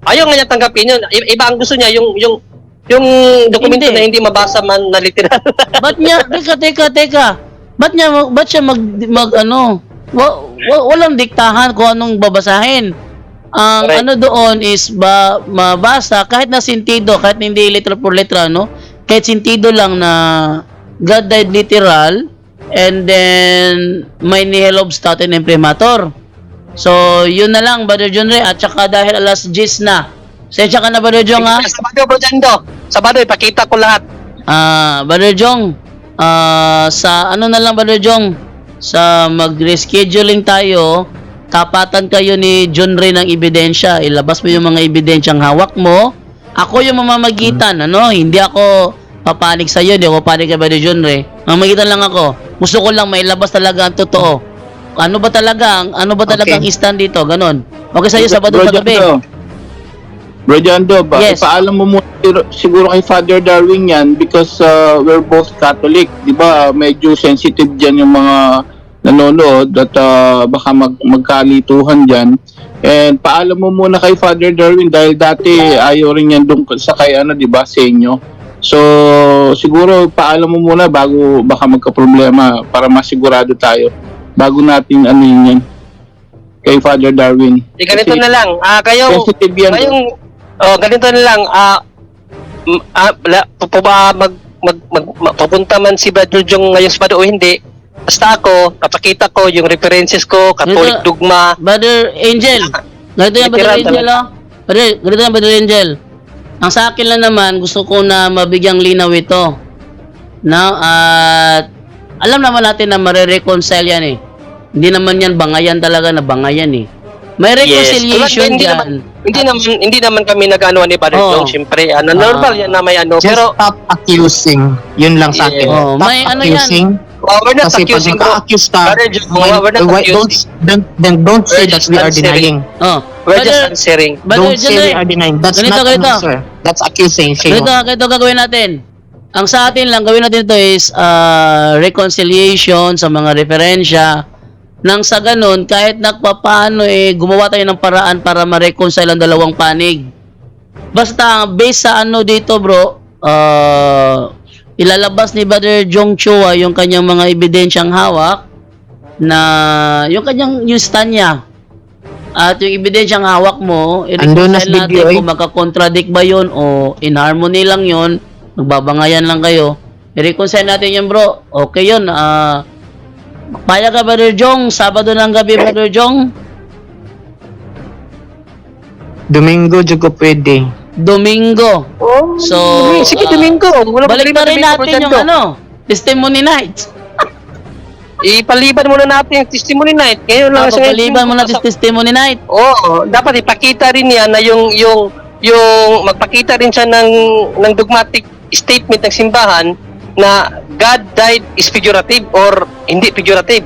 Ayaw nga niya tanggapin yun. Iba ang gusto niya, yung dokumento Hindi. na hindi mabasa man na literal. Ba't niya, teka. Ba't siya walang diktahan kung anong babasahin. Ang Correct. ano doon is mabasa kahit na sentido, kahit hindi letra por letra, no? Kahit sentido lang na God died literal and then may nihilobstat and imprimatur. So, yun na lang, Brother John Ray. At saka dahil alas 10 na. Sensya ka na, Brother Jong, ha? Sabado, ipakita ko lahat. Brother Jong, sa ano na lang, Brother Jong, sa mag-rescheduling tayo, tapatan kayo ni John Ray ng ebidensya. Ilabas mo yung mga ebidensyang hawak mo. Ako yung mamamagitan, ano? Hindi ako papanik sa'yo, hindi ako papanik kay Brother John Ray. Mamamagitan lang ako. Gusto ko lang mailabas talaga ang totoo. Ano ba talaga ang stand dito? Ganon. Okay sa'yo, Sabado sa gabi. Bro Jando, Yes. ipaalam mo muna siguro kay Father Darwin yan because we're both Catholic. Di ba medyo sensitive dyan yung mga nanonood at baka magkalituhan dyan. And paalam mo muna kay Father Darwin dahil dati ayaw rin yan doon sa kay di ba, sa inyo. So siguro paalam mo muna bago baka magka-problema para masigurado tayo bago natin yan kay Father Darwin. Ganito Kasi na lang. sensitive yan. Ganito na lang. Pupunta man si Brother Jong ngayong Sabado o hindi, basta ako, papakita ko yung references ko, Catholic Ganito- Dogma. Brother Angel. Ganito yan, Brother Literal Angel, oh. Ganito yan, Brother Angel. Ang sa akin lang naman, gusto ko na mabigyang linaw ito. Now, at alam naman natin na marireconcile yan eh. Hindi naman yan bangayan talaga na bangayan eh. May reconciliation Hindi dyan. hindi naman kami nag-ano ni Brother Oo. Jong, syempre. Normal yan na may ano. Just Pero, stop accusing. Yun lang sa akin. Yeah. Stop May ano yan. accusing. we're not Kasi pag accusing, bro. naka-accuse ka, Brother Jong, we're not accusing. don't say We're that just we are answering. denying. Oh. We're just Brother, answering. Brother Don't say we Janay, are denying. That's Ganito, not ganito. an answer. That's accusing. Shame. ganito gagawin natin. Ang sa atin lang, gawin natin ito is reconciliation sa mga referensya. Nang sa ganun, kahit nagpapaano gumawa tayo ng paraan para ma-reconcile ang dalawang panig. Basta, based sa ano dito bro, ilalabas ni Brother Jong Chua yung kanyang mga ebidensyang hawak na yung kanyang yung stand niya. At yung ebidensyang hawak mo, Andun na sa i-reconcile natin video, kung magka-contradict ba yun o in harmony lang yun, magbabangayan lang kayo. I-reconcile natin yun, bro. Okay yun. Payag ka, Brother Jong? Sabado ng gabi, Brother Jong? Domingo jud ko pwede. Domingo. Oh, So, sige, Domingo. Wala Balik problema, na rin Domingo, natin Bro yung Jando. testimony night. Ipaliban muna natin yung testimony night. Ngayon lang sa Papaliban mo na testimony night. Oo, dapat ipakita rin niya na yung magpakita rin siya ng dogmatic statement ng simbahan na God died is figurative or hindi figurative.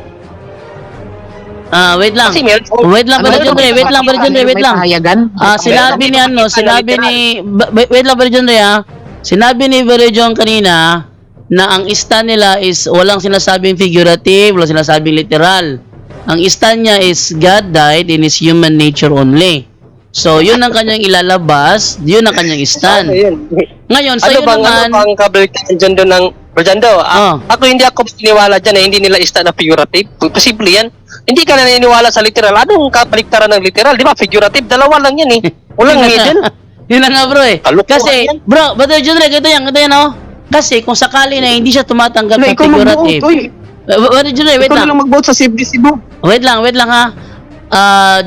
Wait lang. Kasi meron Wait lang, Brother John Ray. Wait lang, Brother John Ray. Wait May lang. pahayagan? Sinabi ni sinabi ni, wait lang, Brother John Ray, ha. Sinabi ni Brother John kanina na ang stand nila is walang sinasabing figurative, walang sinasabing literal. Ang stand niya is God died in His human nature only. So, yun ang kanyang ilalabas, yun ang kanyang stand. Ayun. Ngayon, sa'yo naman, Ano bang kabalikan dyan doon ng Rojando? Oh. Hindi ako naniniwala dyan na hindi nila ista na figurative. Posible yan. Hindi ka na naniniwala sa literal. Anong kapaligtaran ng literal? Di ba? Figurative. Dalawa lang yan eh. Walang middle. Yun lang nga, bro eh. Kalokohan Kasi, yan. bro, Brother John Ray, ito yan, oh. Kasi kung sakali na hindi siya tumatanggap ng figurative. Brother John Ray, wait lang. mag-vote sa CFDC mo. Wait lang ha.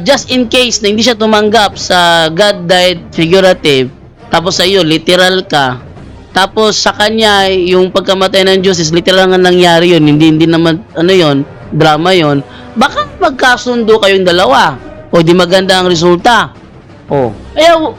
Just in case na hindi siya tumanggap sa God died figurative, tapos sa iyo literal ka, tapos sa kanya yung pagkamatay ng Diyos is literal nga nangyari yun, hindi naman ano yun, drama yun, baka magkasundo kayong dalawa o di maganda ang resulta.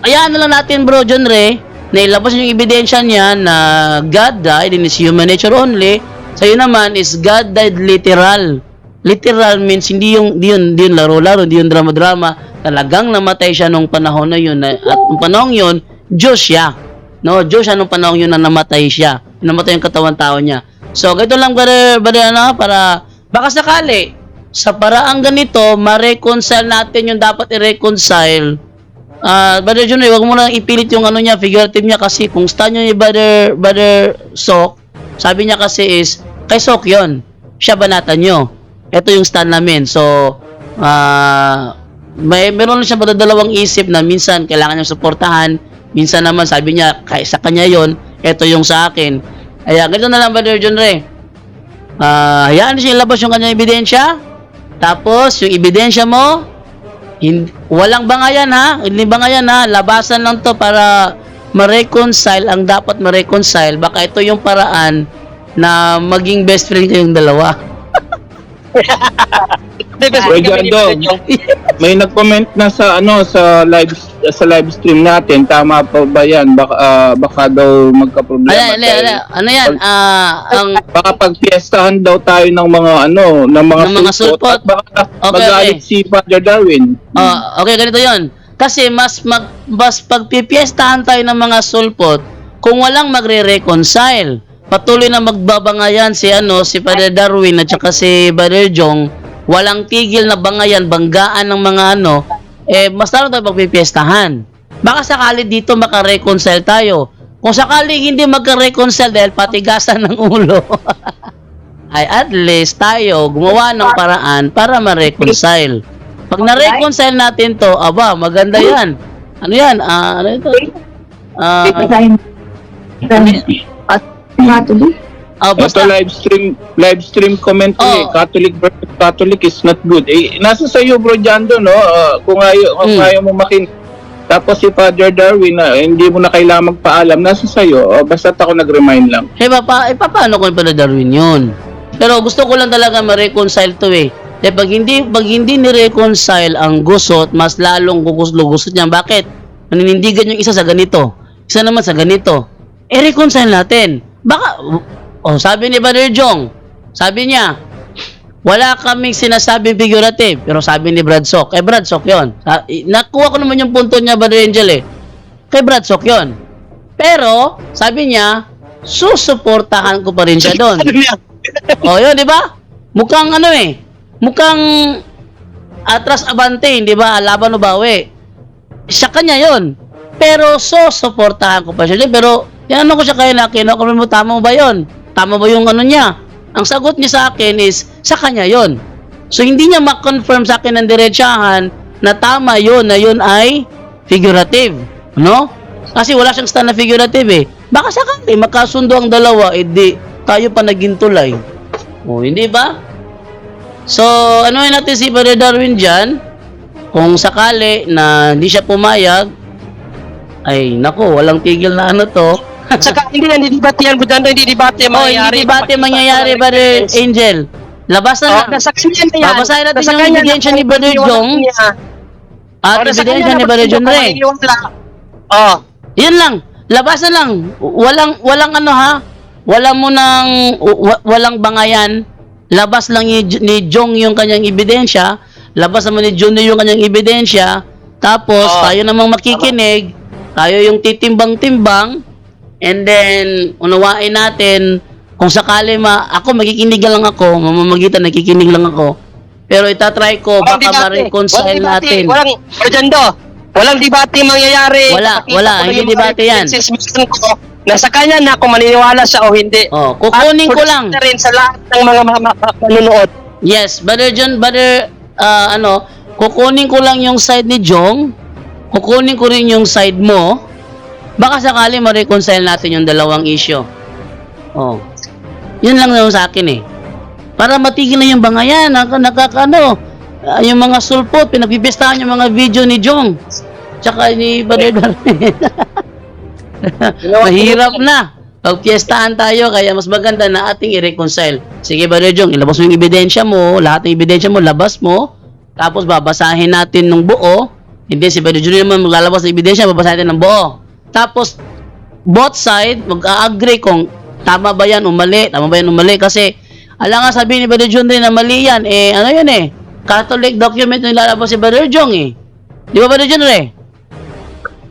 Ayaan na lang natin, Bro John Ray, na ilabas yung ebidensya niya na God died in His human nature only. Sa'yo naman is God died literal. Literal means hindi yung laro-laro, hindi yung drama-drama. Talagang namatay siya nung panahon na yun. At nung panahon yun, Diyos siya. No, Diyos siya nung panahon yun na namatay siya. Namatay yung katawan tao niya. So, ganito lang para baka sakali sa paraang ganito, ma-reconcile natin yung dapat i-reconcile. Brother Jun, wag mo lang ipilit yung ano niya, figurative niya, kasi kung stand nyo ni Brother Sok, sabi niya kasi is, kay Sok yun, siya banatan nyo. Ito yung stand namin. So, meron lang siya dalawang isip na minsan kailangan niyang suportahan, minsan naman sabi niya, sa kanya yon, ito yung sa akin. Kaya, ganito na lang, Brother John Ray. Hayaan siya ilabas yung kanyang ebidensya, tapos yung ebidensya mo, walang bangayan ha, hindi bangayan ha, labasan lang to para ma-reconcile ang dapat ma-reconcile. Baka ito yung paraan na maging best friend kayong dalawa. Rojando, may nag-comment na sa live stream natin, tama pa ba yan? Baka daw magka-problema. Ano yan? Baka pagpiestahan daw tayo ng mga sulpot. At baka Okay. magalit si Father Darwin. Okay, ganito yon. Kasi mas pagpipiestahan tayo ng mga sulpot kung walang magre-reconcile. Patuloy na magbabangayan si Father Darwin at saka si Brother Jong, walang tigil na banggaan ng mga mas lalo tayo pagpipiestahan. Baka sakali dito makareconcile tayo. Kung sakali hindi magka-reconcile dahil patigasan ng ulo, ay at least tayo gumawa ng paraan para ma-reconcile. Pag na-reconcile natin to, maganda yan. Ano yan? Ano ito? Basta live stream comment Catholic versus Catholic is not good. Nasa sa iyo, Bro Jando, no? Kung ayaw mo makinig. Tapos si Father Darwin, hindi mo na kailangan magpaalam, nasa sa iyo. Basta ako nag-remind lang. Paano ko Father Darwin yun? Pero gusto ko lang talaga ma-reconcile to eh. Pag hindi ni-reconcile ang gusot, mas lalong gugusot niya. Bakit? Maninindigan yung isa sa ganito. Isa naman sa ganito. Reconcile natin. Baka, sabi ni Brother Jong, sabi niya, wala kaming sinasabing figurative. Pero sabi ni Brad Sok, Brad Sok yun. Nakuha ko naman yung punto niya, Brother Angel eh. Kay Brad Sok yun. Pero, sabi niya, susuportahan ko pa rin siya doon. Yun, di ba? Mukhang mukhang atras abante, di ba? Laban o bawi. Siya kanya yun. Pero susuportahan ko pa siya doon. Pero Tinanong ko siya kay na, kinokonfirm mo, tama ba yun? Tama ba yung ano niya? Ang sagot niya sa akin is, sa kanya yon. So, hindi niya ma-confirm sa akin ng diretsahan na tama yun, na yun ay figurative. No? Kasi wala siyang stand na figurative eh. Baka sakali, magkasundo ang dalawa, di tayo pa naging tulay. O, hindi ba? So, ano natin si Brother Darwin dyan? Kung sakali na hindi siya pumayag, ay, nako, walang tigil na ano to. Saka hindi debate yan, Budando, hindi debate Oh, hindi debate mangyayari, Brother Angel. Labas na lang. Nasaksiyan na yan. Babasahin natin yung ebidensya ni Brother Jong at ebidensya ni Brother John Ray. Oh, Yan lang. Labas na lang. Walang ano ha. Walang bangayan. Labas lang ni Jong yung kanyang ebidensya. Labas naman ni John yung kanyang ebidensya. Tapos tayo namang makikinig. Tayo yung titimbang-timbang. And then, unawain natin, kung sakali ako, makikinig lang ako, mamamagitan, nakikinig lang ako. Pero itatry ko, baka ma-reconcile natin. Walang debate mangyayari. Wala, hindi debate yan. Nasa kanya na kung maniniwala siya o hindi. Oh, kukunin ko lang. At rin sa lahat ng mga manunood. Yes, kukunin ko lang yung side ni Jong. Kukunin ko rin yung side mo. Baka sakali ma-reconcile natin yung dalawang issue. Oh. Yun lang naman sa akin eh. Para matigil na yung bangayan, yung mga sulpot, pinagpipistahan yung mga video ni Jong. Tsaka ni Brother Darwin. Mahirap na. Pagpiestahan tayo, kaya mas maganda na ating i-reconcile. Sige, Brother Jong, ilabas mo yung ebidensya mo, lahat ng ebidensya mo, labas mo. Tapos babasahin natin ng buo. Hindi, si Brother Jong naman maglalabas ng ebidensya, babasahin natin ng buo. Tapos, both side, mag-agree kung tama ba yan o mali, kasi, alam nga sabihin ni Brother John rin na mali yan, ano yun Catholic document na nilalabas si Brother Jong Di ba, Brother John rin?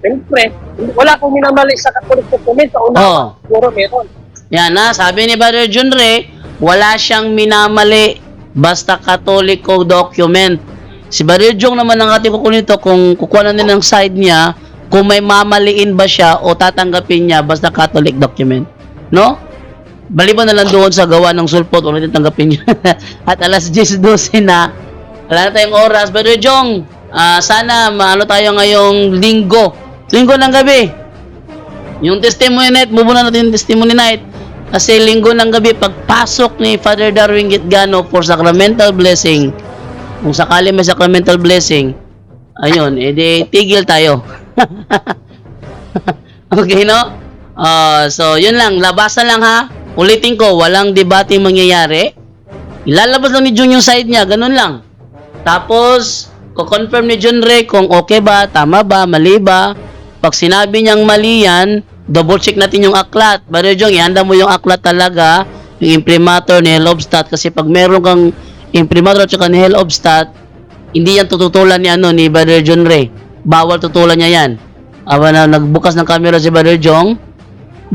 Siyempre, wala akong minamali sa Catholic document. Sa una, siguro meron. Yan sabi ni Brother John rin, wala siyang minamali, basta Catholic document. Si Brother Jong naman ang ating kukunin ito, kung kukuha na din ng side niya, kung may mamaliin ba siya o tatanggapin niya basta Catholic document. No? Baliban na lang doon sa gawa ng sulpot o natin tanggapin niya. At alas 10:12 na. Wala na tayong oras. Brother Jong, sana maano tayo ngayong linggo ng gabi. Yung testimony night, muna natin yung testimony night. Kasi linggo ng gabi, pagpasok ni Father Darwin Gitgano for sacramental blessing, kung sakali may sacramental blessing, ayun, edi tigil tayo. Okay, no? So, yun lang. Labasan lang, ha? Ulitin ko, walang debate mangyayari. Ilalabas lang ni Jun yung side niya. Ganun lang. Tapos, ko-confirm ni John Ray kung okay ba, tama ba, mali ba. Pag sinabi niyang mali yan, double check natin yung aklat. Brother Jong, ihanda mo yung aklat talaga, yung imprimatur ni Helobstadt. Kasi pag meron kang imprimatur at saka ni Helobstadt, hindi yan tututulan ni Brother John Ray. Bawal tutulan niya yan. Aba na nagbukas ng camera si Brother Jong,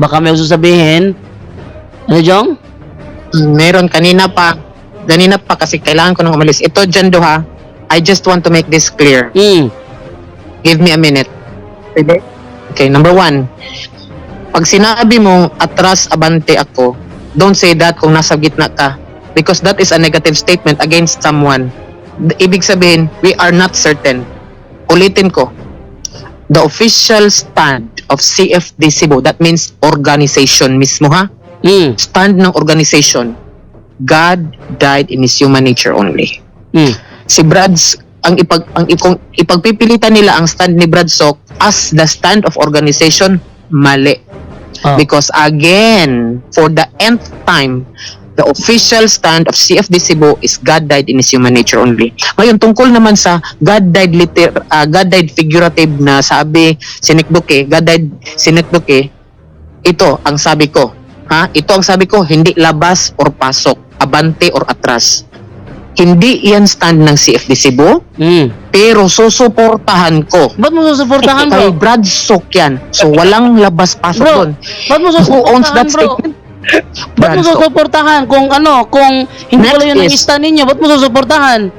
baka may gusto sabihin. Ano, Jong? Meron kanina pa kasi kailangan ko nang umalis. Ito, Jando ha, I just want to make this clear. Give me a minute. Okay, number 1. Pag sinabi mong atras abante ako, don't say that kung nasa gitna ka. Because that is a negative statement against someone. Ibig sabihin, we are not certain. Ulitin ko. The official stand of CFD Cebu, that means organization mismo ha? Stand ng organization, God died in His human nature only. Si Brads, ipagpipilitan nila ang stand ni Bradsok as the stand of organization, mali. Because again, for the nth time, the official stand of CFD Cebu is God died in His human nature only. Ngayon, tungkol naman sa God died figurative na sabi sinikduke, God died sinikduke, ito ang sabi ko. Ito ang sabi ko, hindi labas or pasok, abante or atras. Hindi yan stand ng CFD Cebu, pero susuportahan ko. Ba't mo susuportahan, bro? Kay Bradsok yan. So, walang labas-pasok doon. Ba't mo susuportahan, Who owns that bro? statement? Ba't mo susuportahan? Kung hindi pala yun ang stand ninyo, ba't mo susuportahan?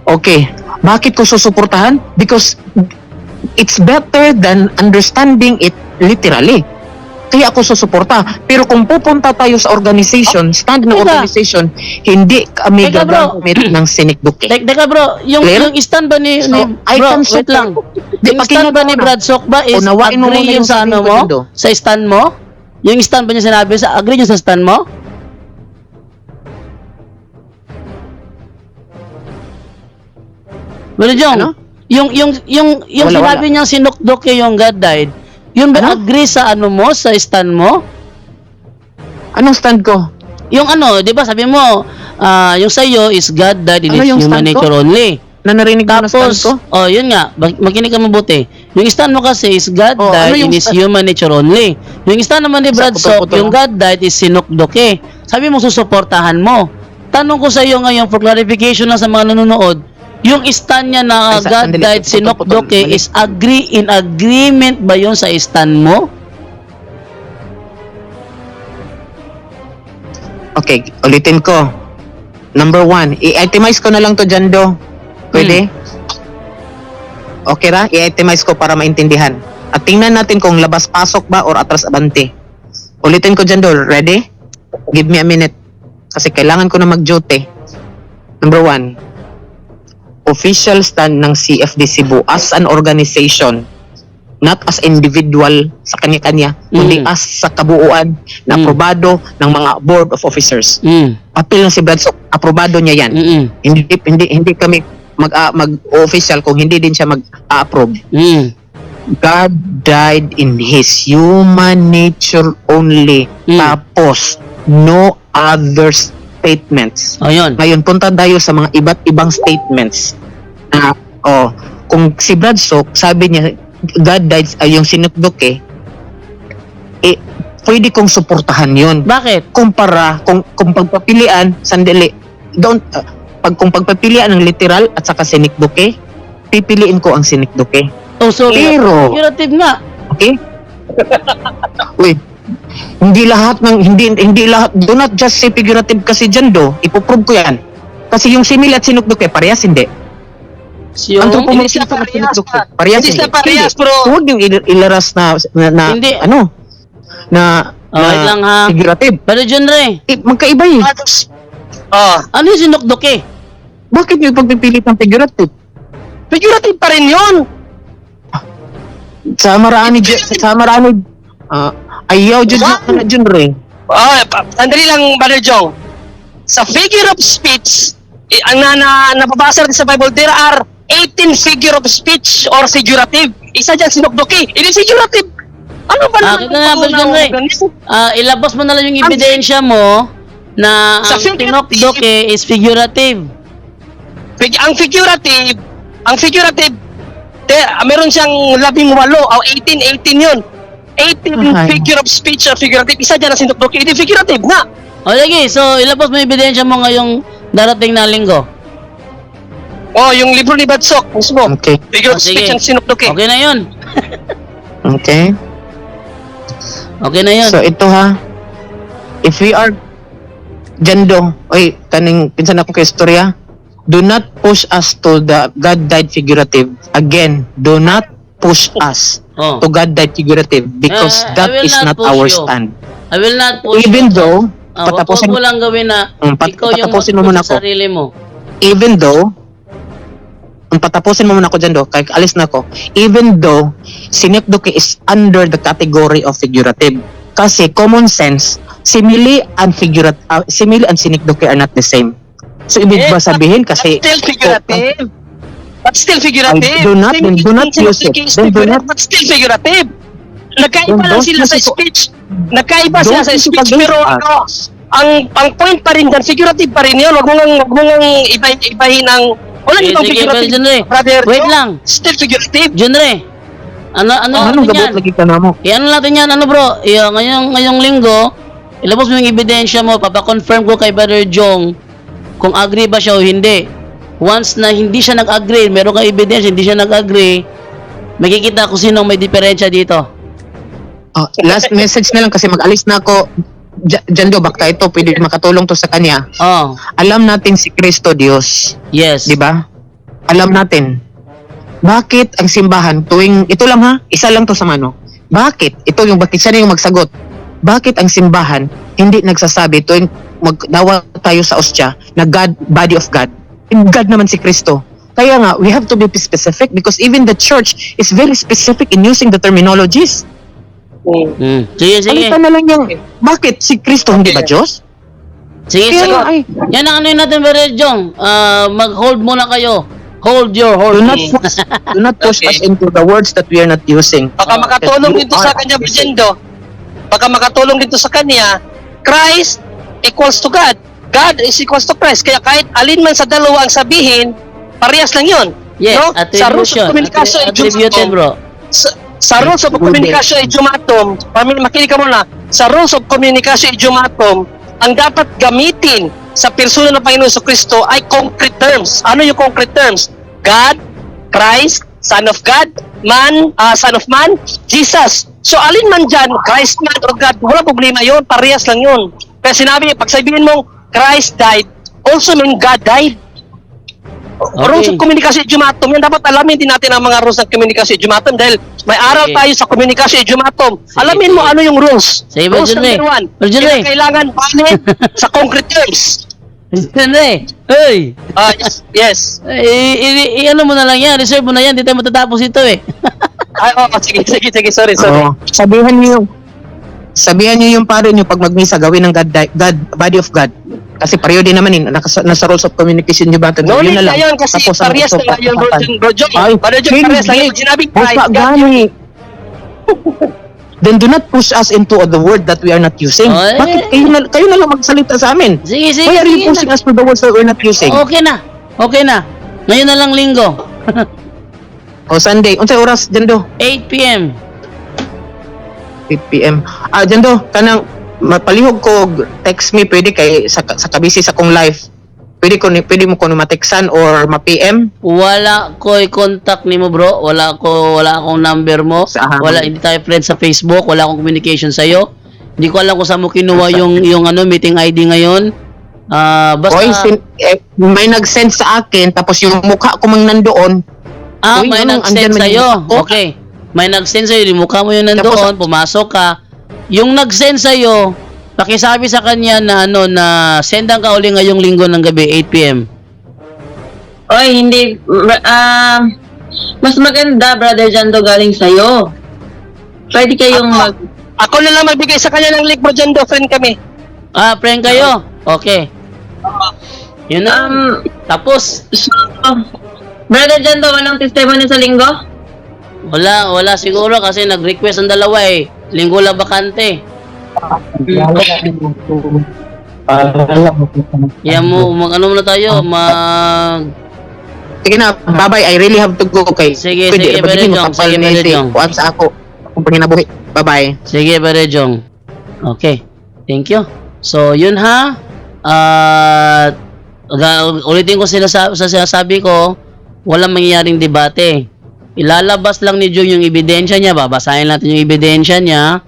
Okay. Bakit ko susuportahan? Because it's better than understanding it literally. Kaya ako susuporta. Pero kung pupunta tayo sa organization, stand ng Teka. organization, hindi kami Teka, bro. gagamit ng sinikduki. Teka bro, yung Clear? stand ba ni, So, I bro, can wait support. lang. Di, Yung stand ba ni pakinggan mo Brad Sok ba is Unawain mo muna agree yung yung sa sabi ano ko, mo? Dindo. Sa stand mo? Yung stand ba niya sinabi sa agree niya sa stand mo? Pero Jong, Ano? yung Wala, sinabi niyang sinukdok yung God died, yun ba Ano? agree sa ano mo, sa stand mo? Anong stand ko? Yung ano, 'di ba sabi mo, yung sa iyo is God died in Ano His yung human stand ko? nature only. Na narinig mo na stand Tapos, ko? oh, yun nga, makinig ka mabuti. Yung stand mo kasi is God Oh, died ano yung in His stand? human nature only. Yung stand naman ni Brad Sok, putol-putol yung God died is sinukdoke. Sabi mo, susuportahan mo. Tanong ko sa iyo ngayon, for clarification lang sa mga nanonood, yung stand niya na Ay, God sandali, died putol-putol. sinukdoke Mali. is in agreement ba yun sa stand mo? Okay, ulitin ko. Number 1, i-itemize ko na lang to dyan, Do. Pwede? Okay ra? I-itemize ko para maintindihan. At tingnan natin kung labas-pasok ba or atras-abante. Ulitin ko dyan, Do. Ready? Give me a minute. Kasi kailangan ko na mag-duty. Number 1, official stand ng CFD Cebu as an organization, not as individual sa kanya-kanya, kundi as sa kabuuan na aprobado ng mga board of officers. Apil na si Brad Sok, aprobado niya yan. Hindi kami mag-official kung hindi din siya mag-approve. God died in His human nature only. Tapos, no other statements. O yun. Ngayon, punta tayo sa mga iba't ibang statements. Kung si Brad Sok, sabi niya, God died, yung sinukdok pwede kong suportahan yun. Bakit? Kumpara, kung pagpapilian, sandali, kung pagpapilian ng literal at saka sinikduke, pipiliin ko ang sinikduke. Oh, sorry. Pero- Figurative nga. Okay? Wait. Hindi lahat, do not just say figurative kasi dyan, Do. Ipoprove ko yan. Kasi yung simile at sinukduke, parehas hindi. Yung, Hindi sila at parehas, sinukduke, pa. parehas Hindi sila parehas, Hindi. bro. Huwag yung ilaras na Hindi. na wait lang ha. figurative. Pero Junre, Magkaiba eh. ano yung sinukdoke? Bakit yung pagpipilit ng figurative? Figurative pa rin yun. Sa marami, ayaw dyan na dyan rin. Sandali lang, Brother Jong. Sa figure of speech, ang nababasa natin sa Bible, there are 18 figure of speech or figurative. Isa dyan sinukdoki. It is figurative. Ano ba naman? Kaya nga, Brother John Ray, ilabas mo na lang yung ebidensya mo na Sa ang figurative- sinukdoke is figurative. Ang figurative, meron siyang 18 o 18 yun. 18 Ay. figure of speech or figurative. Isa dyan ang sinukdoki. It is figurative nga. O sige, so ilabas mo yung ebidensya mo ngayong darating na linggo. Yung libro ni Badsok mismo. Okay. Figure of Sige. speech ang sinukdoki. Okay na yun. Okay. Okay na yun. So ito ha. If we are Jando, kaning pinsan ako kay istorya. Do not push us to the God died figurative. Again, do not push us Oh. to God died figurative because I that will is not not push our you. stand. I will not push Even you. though, Wag patapusin mo lang gawin na ikaw yung patapusin mo muna mag-push sa ako. sarili mo. Even though, patapusin mo muna ako dyan, Do, kaya alis na ako. Even though, sinekdoke is under the category of figurative. Kasi common sense, simile and sinekdoke are not the same. So, ibig ba sabihin kasi... But still figurative. But still figurative. Do not use it. Then do not- But still figurative. Nagkaiba Then lang don't sila use sa it. speech. Nagkaiba Don't sila sa use it speech against pero us. ang point pa rin dyan, figurative pa rin yun. Wag mo ngang ibahin ng wala Sige, ibang sige, figurative. Junre. Brother, Wait Joe, lang. Still figurative. Junre, ano Anong natin yan? gabot lagi ka na mo? Ano natin yan, bro? Ngayong linggo, ilabas mo yung ebidensya mo, papakonfirm ko kay Brother Jong kung agree ba siya o hindi. Once na hindi siya nag-agree, meron kang ebidensya, hindi siya nag-agree, makikita ko sino may diferensya dito. Last message na lang kasi mag-alis na ako. Jando, baka ito pwede makatulong to sa kanya. Oh, Alam natin si Kristo Diyos. yes. Di ba? Alam natin. Bakit ang simbahan tuwing, ito lang ha, isa lang to sa mano. Bakit? Ito yung bakit siya na yung magsagot. Bakit ang simbahan hindi nagsasabi tuwing magdawa tayo sa ostya na God, body of God? God naman si Kristo. Kaya nga, we have to be specific because even the church is very specific in using the terminologies. Sige, sige. Palitan na lang yung, bakit si Kristo hindi ba Diyos? Sige, Kaya sige. nga, ay, Yan ang ano yun natin, Brother Jong. Mag-hold muna kayo. Hold your horses. do not push us into the words that we are not using. Baka makatulong You dito sa are kanya, using. Brigendo. Baka makatulong dito sa kanya, Christ equals to God. God is equals to Christ. Kaya kahit alin man sa dalawa ang sabihin, parehas lang yun. Yes, No? Sa rules of attribution. communication, Attributed, bro. sa rules of communication idiomatum, makinig ka muna, sa rules of communication idiomatum, ang dapat gamitin sa persona ng Panginoon sa Kristo ay concrete terms. Ano yung concrete terms? God, Christ, Son of God, Man, Son of Man, Jesus. So alin man dyan, Christ man or God, wala problema yun, parehas lang yun. Kaya sinabi, pag sabihin mong Christ died, also mean God died. Rules of communication idiomatum, yan dapat alamin din natin ang mga rules ng communication idiomatum dahil may aral Sige. tayo sa communication idiomatum. Sige, Alamin mo sige. ano yung rules. Sige, Rules Brother Ray. number 1, Brother Ray. kailangan valid sa concrete terms. Hindi. Hey! Yes. Ano mo na lang yan. Reserve mo na yan. Di tayo matatapos ito eh. Ay, sige, sorry. Oo. Sabihan niyo yung pare niyo pag magmisa gawin ng God, body of God. Kasi pareho din naman nasa rules of communication niyo ba? No Yun need na lang. na yun kasi Tapos ang parehas gusto lang yun, pag-usapan. Bro John. Ay, Bro John, parehas lang yun. hindi. Sinabi Basta Christ, God. gani. Then do not push us into the word that we are not using. Ay. Bakit kayo na lang magsalita sa amin? Sige, sige. Why are you sige pushing na. us to the words that we're not using? Okay na. Okay na. Ngayon na lang linggo. O Sunday, unsay oras Jando? 8 p.m. 8 p.m. Jando, kanang mapalihog ko text me pwede kay sa kabisi sa kong live. Pwede mo ko ma-textan or ma-PM. Wala ko contact ni mo, bro. Wala akong number mo. Sa amin. Wala, hindi tayo friends sa Facebook. Wala akong communication sa iyo. Hindi ko alam kung saan mo kinuha yung meeting ID ngayon. Basta May nag-send sa akin tapos yung mukha ko mang nandoon. Uy, may anong nag-send andyan man sa yung iyo. mukha ko? Okay. May nag-send sa iyo, yung mukha mo yun nandoon, pumasok ka. Yung nag-send sa iyo, pakisabi sa kanya na na sendan ka uli ngayong linggo ng gabi 8 p.m. Oy, hindi, mas maganda, Brother Jando, galing sa'yo. Pwede kayong Ako na lang magbigay sa kanya ng link, Bro John, friend kami. Friend kayo? Okay. Yun na. Tapos, So, Brother Jando, walang testimony sa linggo? wala siguro kasi nag-request ang dalawa eh. Linggo lang bakante. Yan mo, ano muna tayo, Sige na, bye-bye. I really have to go kay. Sige, Pwede, sige, pwede Brother mo Jong, kapal sige, na Brother si Jong. kuwan sa ako. Kung panginabuhi. Bye-bye. Sige, Brother Jong. Okay. Thank you. So, yun ha. Ulitin ko sa sinasabi ko, walang mangyayaring debate. Ilalabas lang ni Jong yung ebidensya niya, babasahin natin yung ebidensya niya.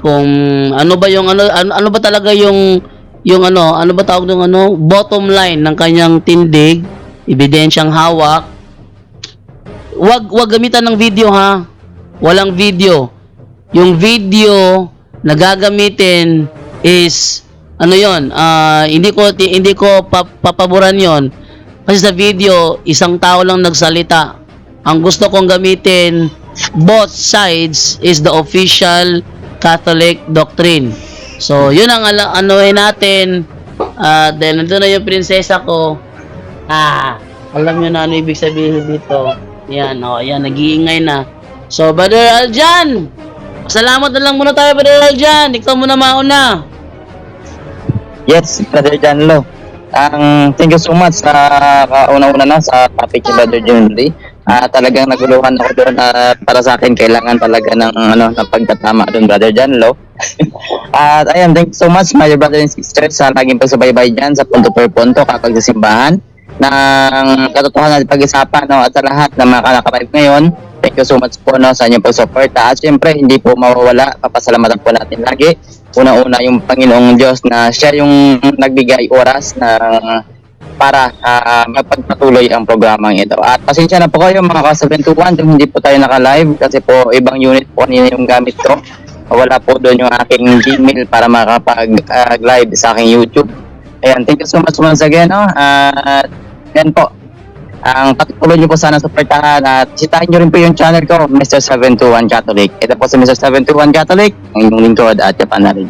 Kung ano ba yung ano ba talaga yung ano ba tawag ng bottom line ng kanyang tindig, ebidensyang hawak. Wag gamitan ng video ha. Walang video. Yung video na gagamitin is hindi ko papaboran yon. Kasi sa video, isang tao lang nagsalita. Ang gusto kong gamitin, both sides is the official Catholic doctrine. So, yun ang anuhin natin. Dahil nandun na yung prinsesa ko. Alam nyo na ano ibig sabihin dito. Yan, yan, nag-iingay na. So, Brother Aljan, salamat na lang muna tayo, Brother Aljan. Ikaw muna mauna. Yes, Brother John Lo. Thank you so much sa kauna-una na sa topic ni Brother John Lee. Talagang naguluhan ako doon para sa akin kailangan talaga ng pagtatama doon, Brother John Lo. At ayun, thank you so much my brothers and sisters sa laging pagsubaybay dyan sa punto per punto kapag sa simbahan ng katotohanan at pag-isapan at sa lahat ng mga kalakabaib ngayon. Thank you so much po sa inyong pag-suporta at syempre hindi po mawawala, papasalamatan po natin lagi. Una-una yung Panginoong Diyos na siya yung nagbigay oras ng para magpagpatuloy ang programang ito. At pasensya na po kayo mga ka-721 kung hindi po tayo naka-live kasi po ibang unit po kanina yung gamit ko. Wala po doon yung aking Gmail para makapag-live sa aking YouTube. Ayan, thank you so much once again. No? Yan po. Ang patuloy nyo po sana supportahan at sitahin nyo rin po yung channel ko, Mr. 721 Catholic. Ito po si Mr. 721 Catholic, ang inyong lingkod at Japan na rin.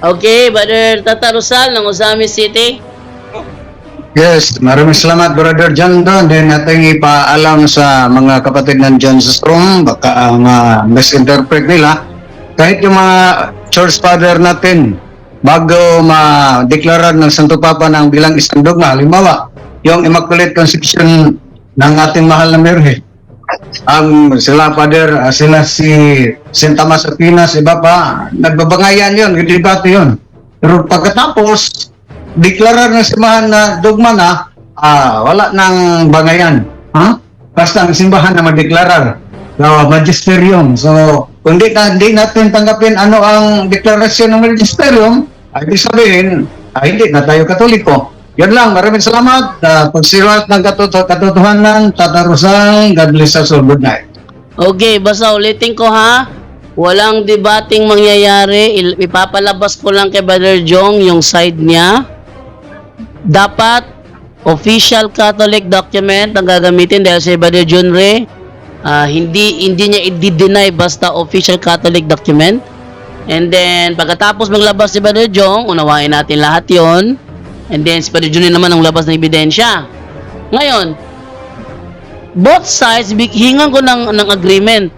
Okay, Brother Tata Rosal ng Usami City. Yes, maraming salamat Brother John Don. Then nating ipaalam sa mga kapatid nandyan sa Strong, baka misinterpret nila. Kahit yung mga church father natin, bago ma-deklara ng Santo Papa ng bilang isang dogma, halimbawa, yung Immaculate Conception ng ating mahal na Merhe. Sila Father, sila si St. Thomas Aquinas, iba pa, nagbabangayan yun, debate yun. Pero pagkatapos, deklara ng simbahan na dogma na, wala nang bangayan. Basta ang simbahan na madeklarar. Magisterium. So, kung di natin tanggapin ano ang deklarasyon ng magisterium, ay ibig sabihin, hindi na tayo Katoliko. Yan lang, maraming salamat. Pagsirat ng katotohanan, Tata Rosal, God bless us all. Good night. Okay, basta ulitin ko ha. Walang debating mangyayari. Ipapalabas ko lang kay Brother Jong yung side niya. Dapat official Catholic document ang gagamitin dahil si Brother John Ray hindi niya i-deny basta official Catholic document. And then pagkatapos maglabas si Brother Jong, unawain natin lahat yon. And then si Brother John naman ang labas ng ebidensya. Ngayon, both sides hingan ko ng agreement.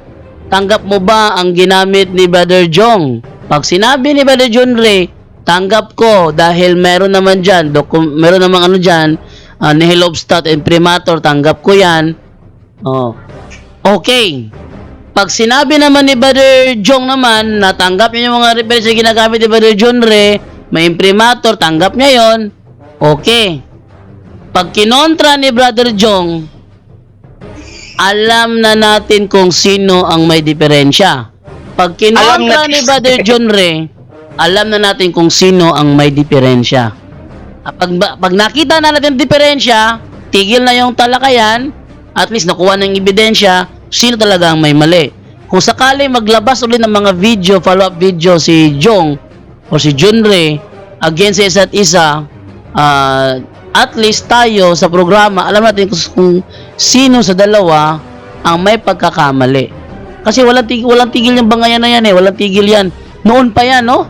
Tanggap mo ba ang ginamit ni Brother Jong? Pag sinabi ni Brother John Ray, tanggap ko dahil meron naman dyan, meron namang ano dyan, nihil obstat and primator, tanggap ko yan. Okay. Pag sinabi naman ni Brother Jong naman, natanggap niya yung mga reference na ginagamit ni Brother John Ray, may imprimator, tanggap niya yon. Okay. Pag kinontra ni Brother Jong, alam na natin kung sino ang may diferensya. Pag kinontra ni Brother John Ray, alam na natin kung sino ang may diferensya. Pag nakita na natin diferensya, tigil na yung talakayan, at least nakuha ng ebidensya, sino talaga ang may mali. Kung sakali maglabas ulit ng mga video, follow-up video si Jong o si John Ray against sa isa't isa, at least tayo sa programa, alam natin kung sino sa dalawa ang may pagkakamali. Kasi walang tigil yung bangayan na yan walang tigil yan. Noon pa yan, no?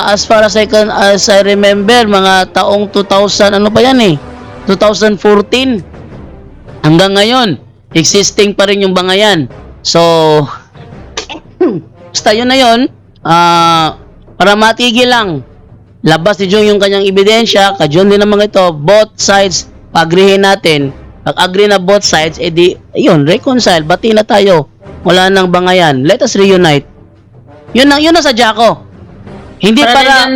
As far as I remember, mga taong 2000, 2014 hanggang ngayon, existing pa rin yung bangayan. So, basta yun na yun, para matigil lang, labas ni Jong yung kanyang ebidensya, ka-John din naman ito, both sides, pag-agreehin natin, pag-agree na both sides, edi, yun, reconcile, bati na tayo, wala nang bangayan, let us reunite. Yun na sadya ko. Hindi para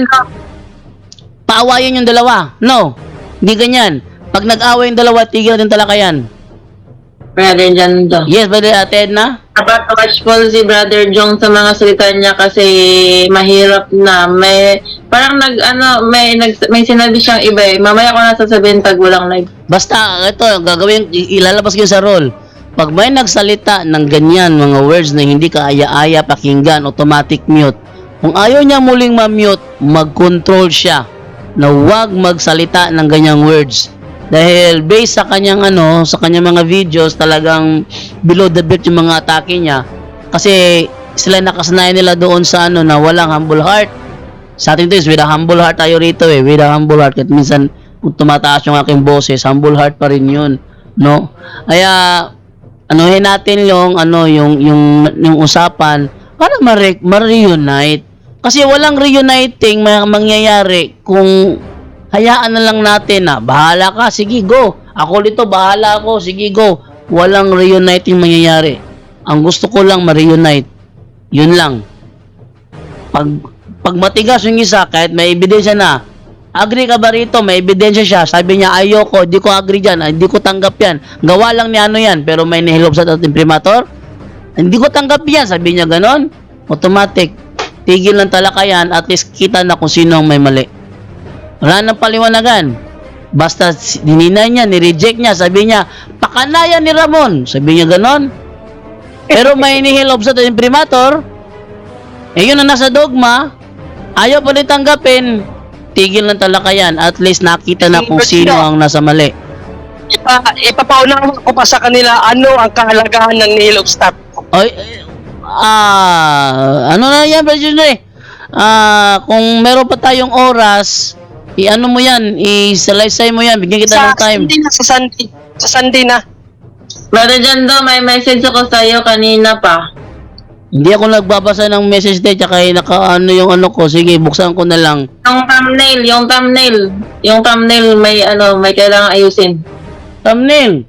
paawayin yung dalawa. No. Hindi ganyan. Pag nag-away yung dalawa, tigil natin talakayan. Brother Jando. Yes, Brother Edna? Dapat watchful si Brother Jong sa mga salita niya kasi mahirap na. May sinabi siyang iba Mamaya ko na sasabihin pag walang live. Basta, ito, ilalabas ko sa role. Pag may nagsalita ng ganyan, mga words na hindi ka aya-aya pakinggan, automatic mute. Kung ayaw niya muling ma-mute, mag-control siya na huwag magsalita ng ganyang words. Dahil based sa kanyang sa kanyang mga videos, talagang below the belt yung mga atake niya. Kasi sila nakasanayan nila doon sa na walang humble heart. Sa atin ito is with a humble heart tayo rito with a humble heart. At minsan kung tumataas yung aking boses, humble heart pa rin yun, no? Kaya anuhin natin yung usapan para ma-reunite. Kasi walang reuniting mangyayari kung hayaan na lang natin na bahala ka, sige go. Ako dito, bahala ako, sige go. Walang reuniting mangyayari. Ang gusto ko lang ma-reunite. Yun lang. Pag matigas yung isa, kahit may ebidensya na, agree ka ba rito? May ebidensya siya. Sabi niya, ayoko, di ko agree dyan, hindi ko tanggap yan. Gawa lang ni yan, pero may nihilop sa imprimator. Hindi ko tanggap yan, sabi niya ganon. Automatic. Tigil ng talakayan, at least kita na kung sino ang may mali. Wala nang paliwanagan. Basta dininay niya, ni-reject niya, sabi niya, pakanayan ni Ramon. Sabi niya ganon. Pero may nihil of sa imprimatur, yun na nasa dogma, ayaw pa rin tanggapin, tigil ng talakayan. At least nakita na kung sino ang nasa mali. Ipapaunawa ko pa sa kanila ano ang kahalagahan ng nihil obstat. Oy, ano na yan, Brother Junre? Kung meron pa tayong oras, i-ano mo yan, i-salaysay mo yan, bigyan kita ng time. Sa Sunday na. Brother Jando, may message ako sa iyo kanina pa. Hindi ako nagbabasa ng message din, tsaka naka-ano yung ano ko. Sige, buksan ko na lang. Yung thumbnail may kailangan ayusin. Thumbnail.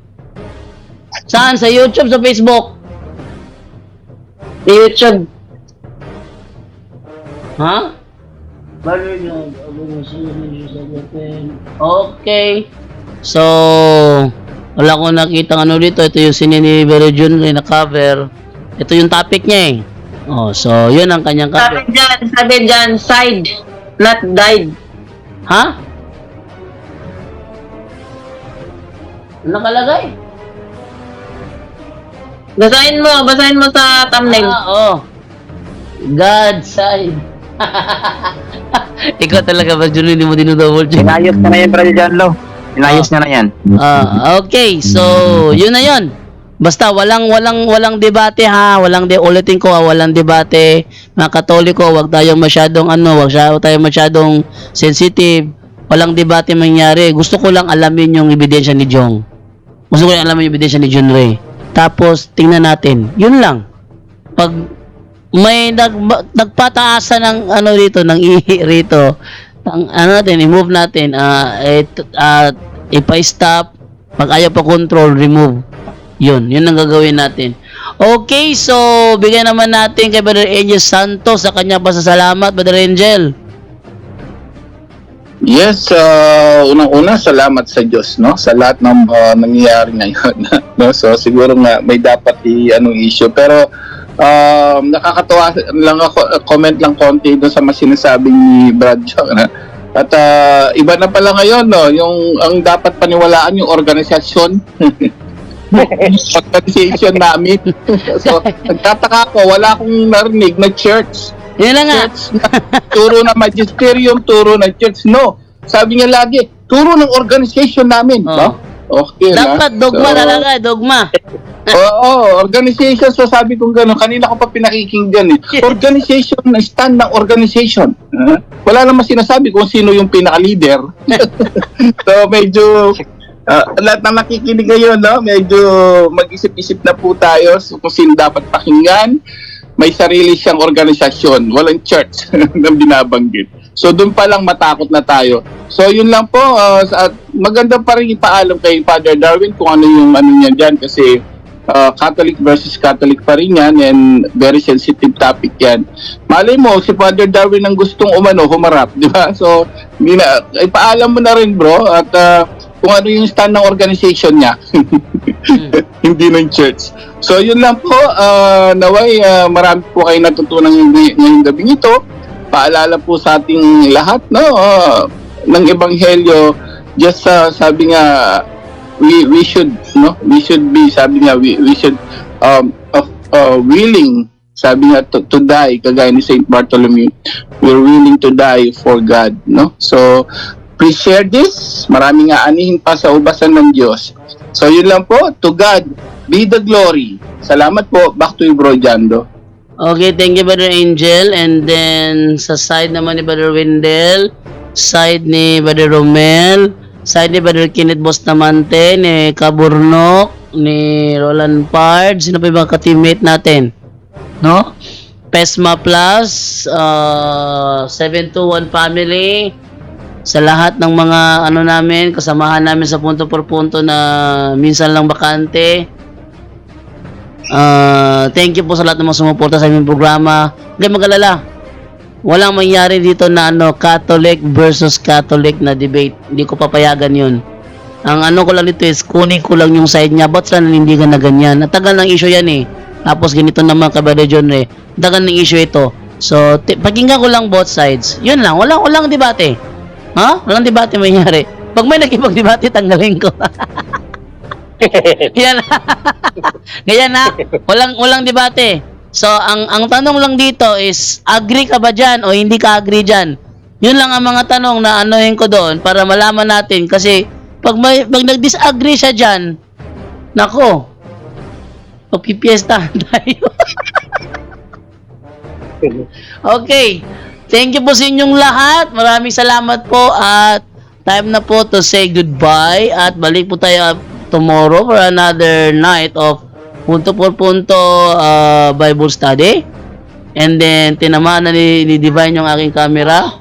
Saan? Sa YouTube, sa Facebook? Sa YouTube. Ha? Okay. So, wala akong nakita ano dito. Ito yung sinini Brother Junre na cover. Ito yung topic niya eh. Oh, so yun ang kanyang cover. Sabi dyan, side, not died. Ha? Ano nakalagay? Basahin mo sa thumbnail. Oh. God side. Ikaw talaga ba, Junre, hindi mo dinudouble check? Inayos na yan, Brother John Lo. Inayos na yan. Okay, so yun na yun. Basta walang debate ha, ulitin ko ha, walang debate. Mga Katoliko, wag tayong masyadong sensitive. Walang debate mangyari. Gusto ko lang alamin yung ebidensya ni Jong. Gusto ko lang alamin yung ebidensya ni Junre. Tapos tingnan natin. Yun lang. Pag may nagpataasa ng ano rito, ng ihi rito, i-move natin, ipa-stop, pag ayaw pa control, remove. Yun ang gagawin natin. Okay, so bigyan naman natin kay Brother Angel Santos sa kanya pasasalamat, Brother Angel. Yes, unang-una salamat sa Diyos, no, sa lahat ng nangyayari ngayon. No, so siguro nga may dapat issue, pero nakakatawa lang ako, comment lang konti doon sa masinasabing ni Brad John. At iba na pala ngayon, no, yung ang dapat paniwalaan yung organisasyon. Organization namin. So, nagtataka ko, wala akong narinig na church. Yan lang nga. Church na turo na magisterium, turo na church. No. Sabi niya lagi, turo ng organization namin. Oh. No? Okay na. Dapat dogma talaga, dogma. Oo, organization. So sabi kong gano'n, kanina ko pa pinakikinggan eh. Organization, stand ng organization. Wala naman sinasabi kung sino yung pinaka-leader. So medyo, lahat na nakikinig ngayon, no? Medyo mag-isip-isip na po tayo kung sino dapat pakinggan. May sarili siyang organisasyon, walang church na binabanggit. So doon pa lang matakot na tayo. So yun lang po, maganda pa rin ipaalam kay Father Darwin kung ano yung ano niya dyan kasi Catholic versus Catholic pa rin yan and very sensitive topic yan. Malay mo, si Father Darwin ang gustong humarap, di ba? So ipaalam mo na rin bro at kung ano yung stand ng organization niya. Hindi ng church. So yun lang po, naway marami po kayo natutunan ngayong gabing ito. Paalala po sa ating lahat, no, ng ebanghelyo, just sabi nga we should be, sabi nga we should willing, sabi nga to die, kagaya ni Saint Bartholomew, we're willing to die for God, no? So please share this. Maraming aanihin pa sa ubasan ng Diyos. So yun lang po, to God be the glory. Salamat po. Back to you, Bro Jando. Okay, thank you, Brother Angel. And then, sa side naman ni Brother Wendell, side ni Brother Romel, side ni Brother Kenneth Bustamante, ni Kaburnok, ni Roland Pard, sino pa yung mga ka-teammate natin? No? Pesma Plus, 721 family, sa lahat ng mga namin, kasamahan namin sa punto por punto na minsan lang bakante. Thank you po sa lahat ng mga sumuporta sa aming programa. Hindi mag-alala. Walang mangyari dito na Catholic versus Catholic na debate. Hindi ko papayagan yun. Ang ko lang dito is kunin ko lang yung side niya. Ba't sila nanindigan na ganyan? Natagal ng issue yan eh. Tapos ganito naman Brother John eh. Natagal ng issue ito. So, pakinggan ko lang both sides. Yun lang. Walang debate. Ha? Walang debate mangyari. Pag may nakipag-debate, tanggalin ko. Yan. Ganyan na. Walang debate. So, ang tanong lang dito is, agree ka ba dyan o hindi ka agree dyan? Yun lang ang mga tanong na anuhin ko doon para malaman natin. Kasi, pag nag-disagree siya dyan, nako, magpipiestahan tayo. Okay. Thank you po sa inyong lahat. Maraming salamat po at time na po to say goodbye at balik po tayo tomorrow for another night of punto por punto Bible study. And then tinamaan na ni Divine yung aking camera.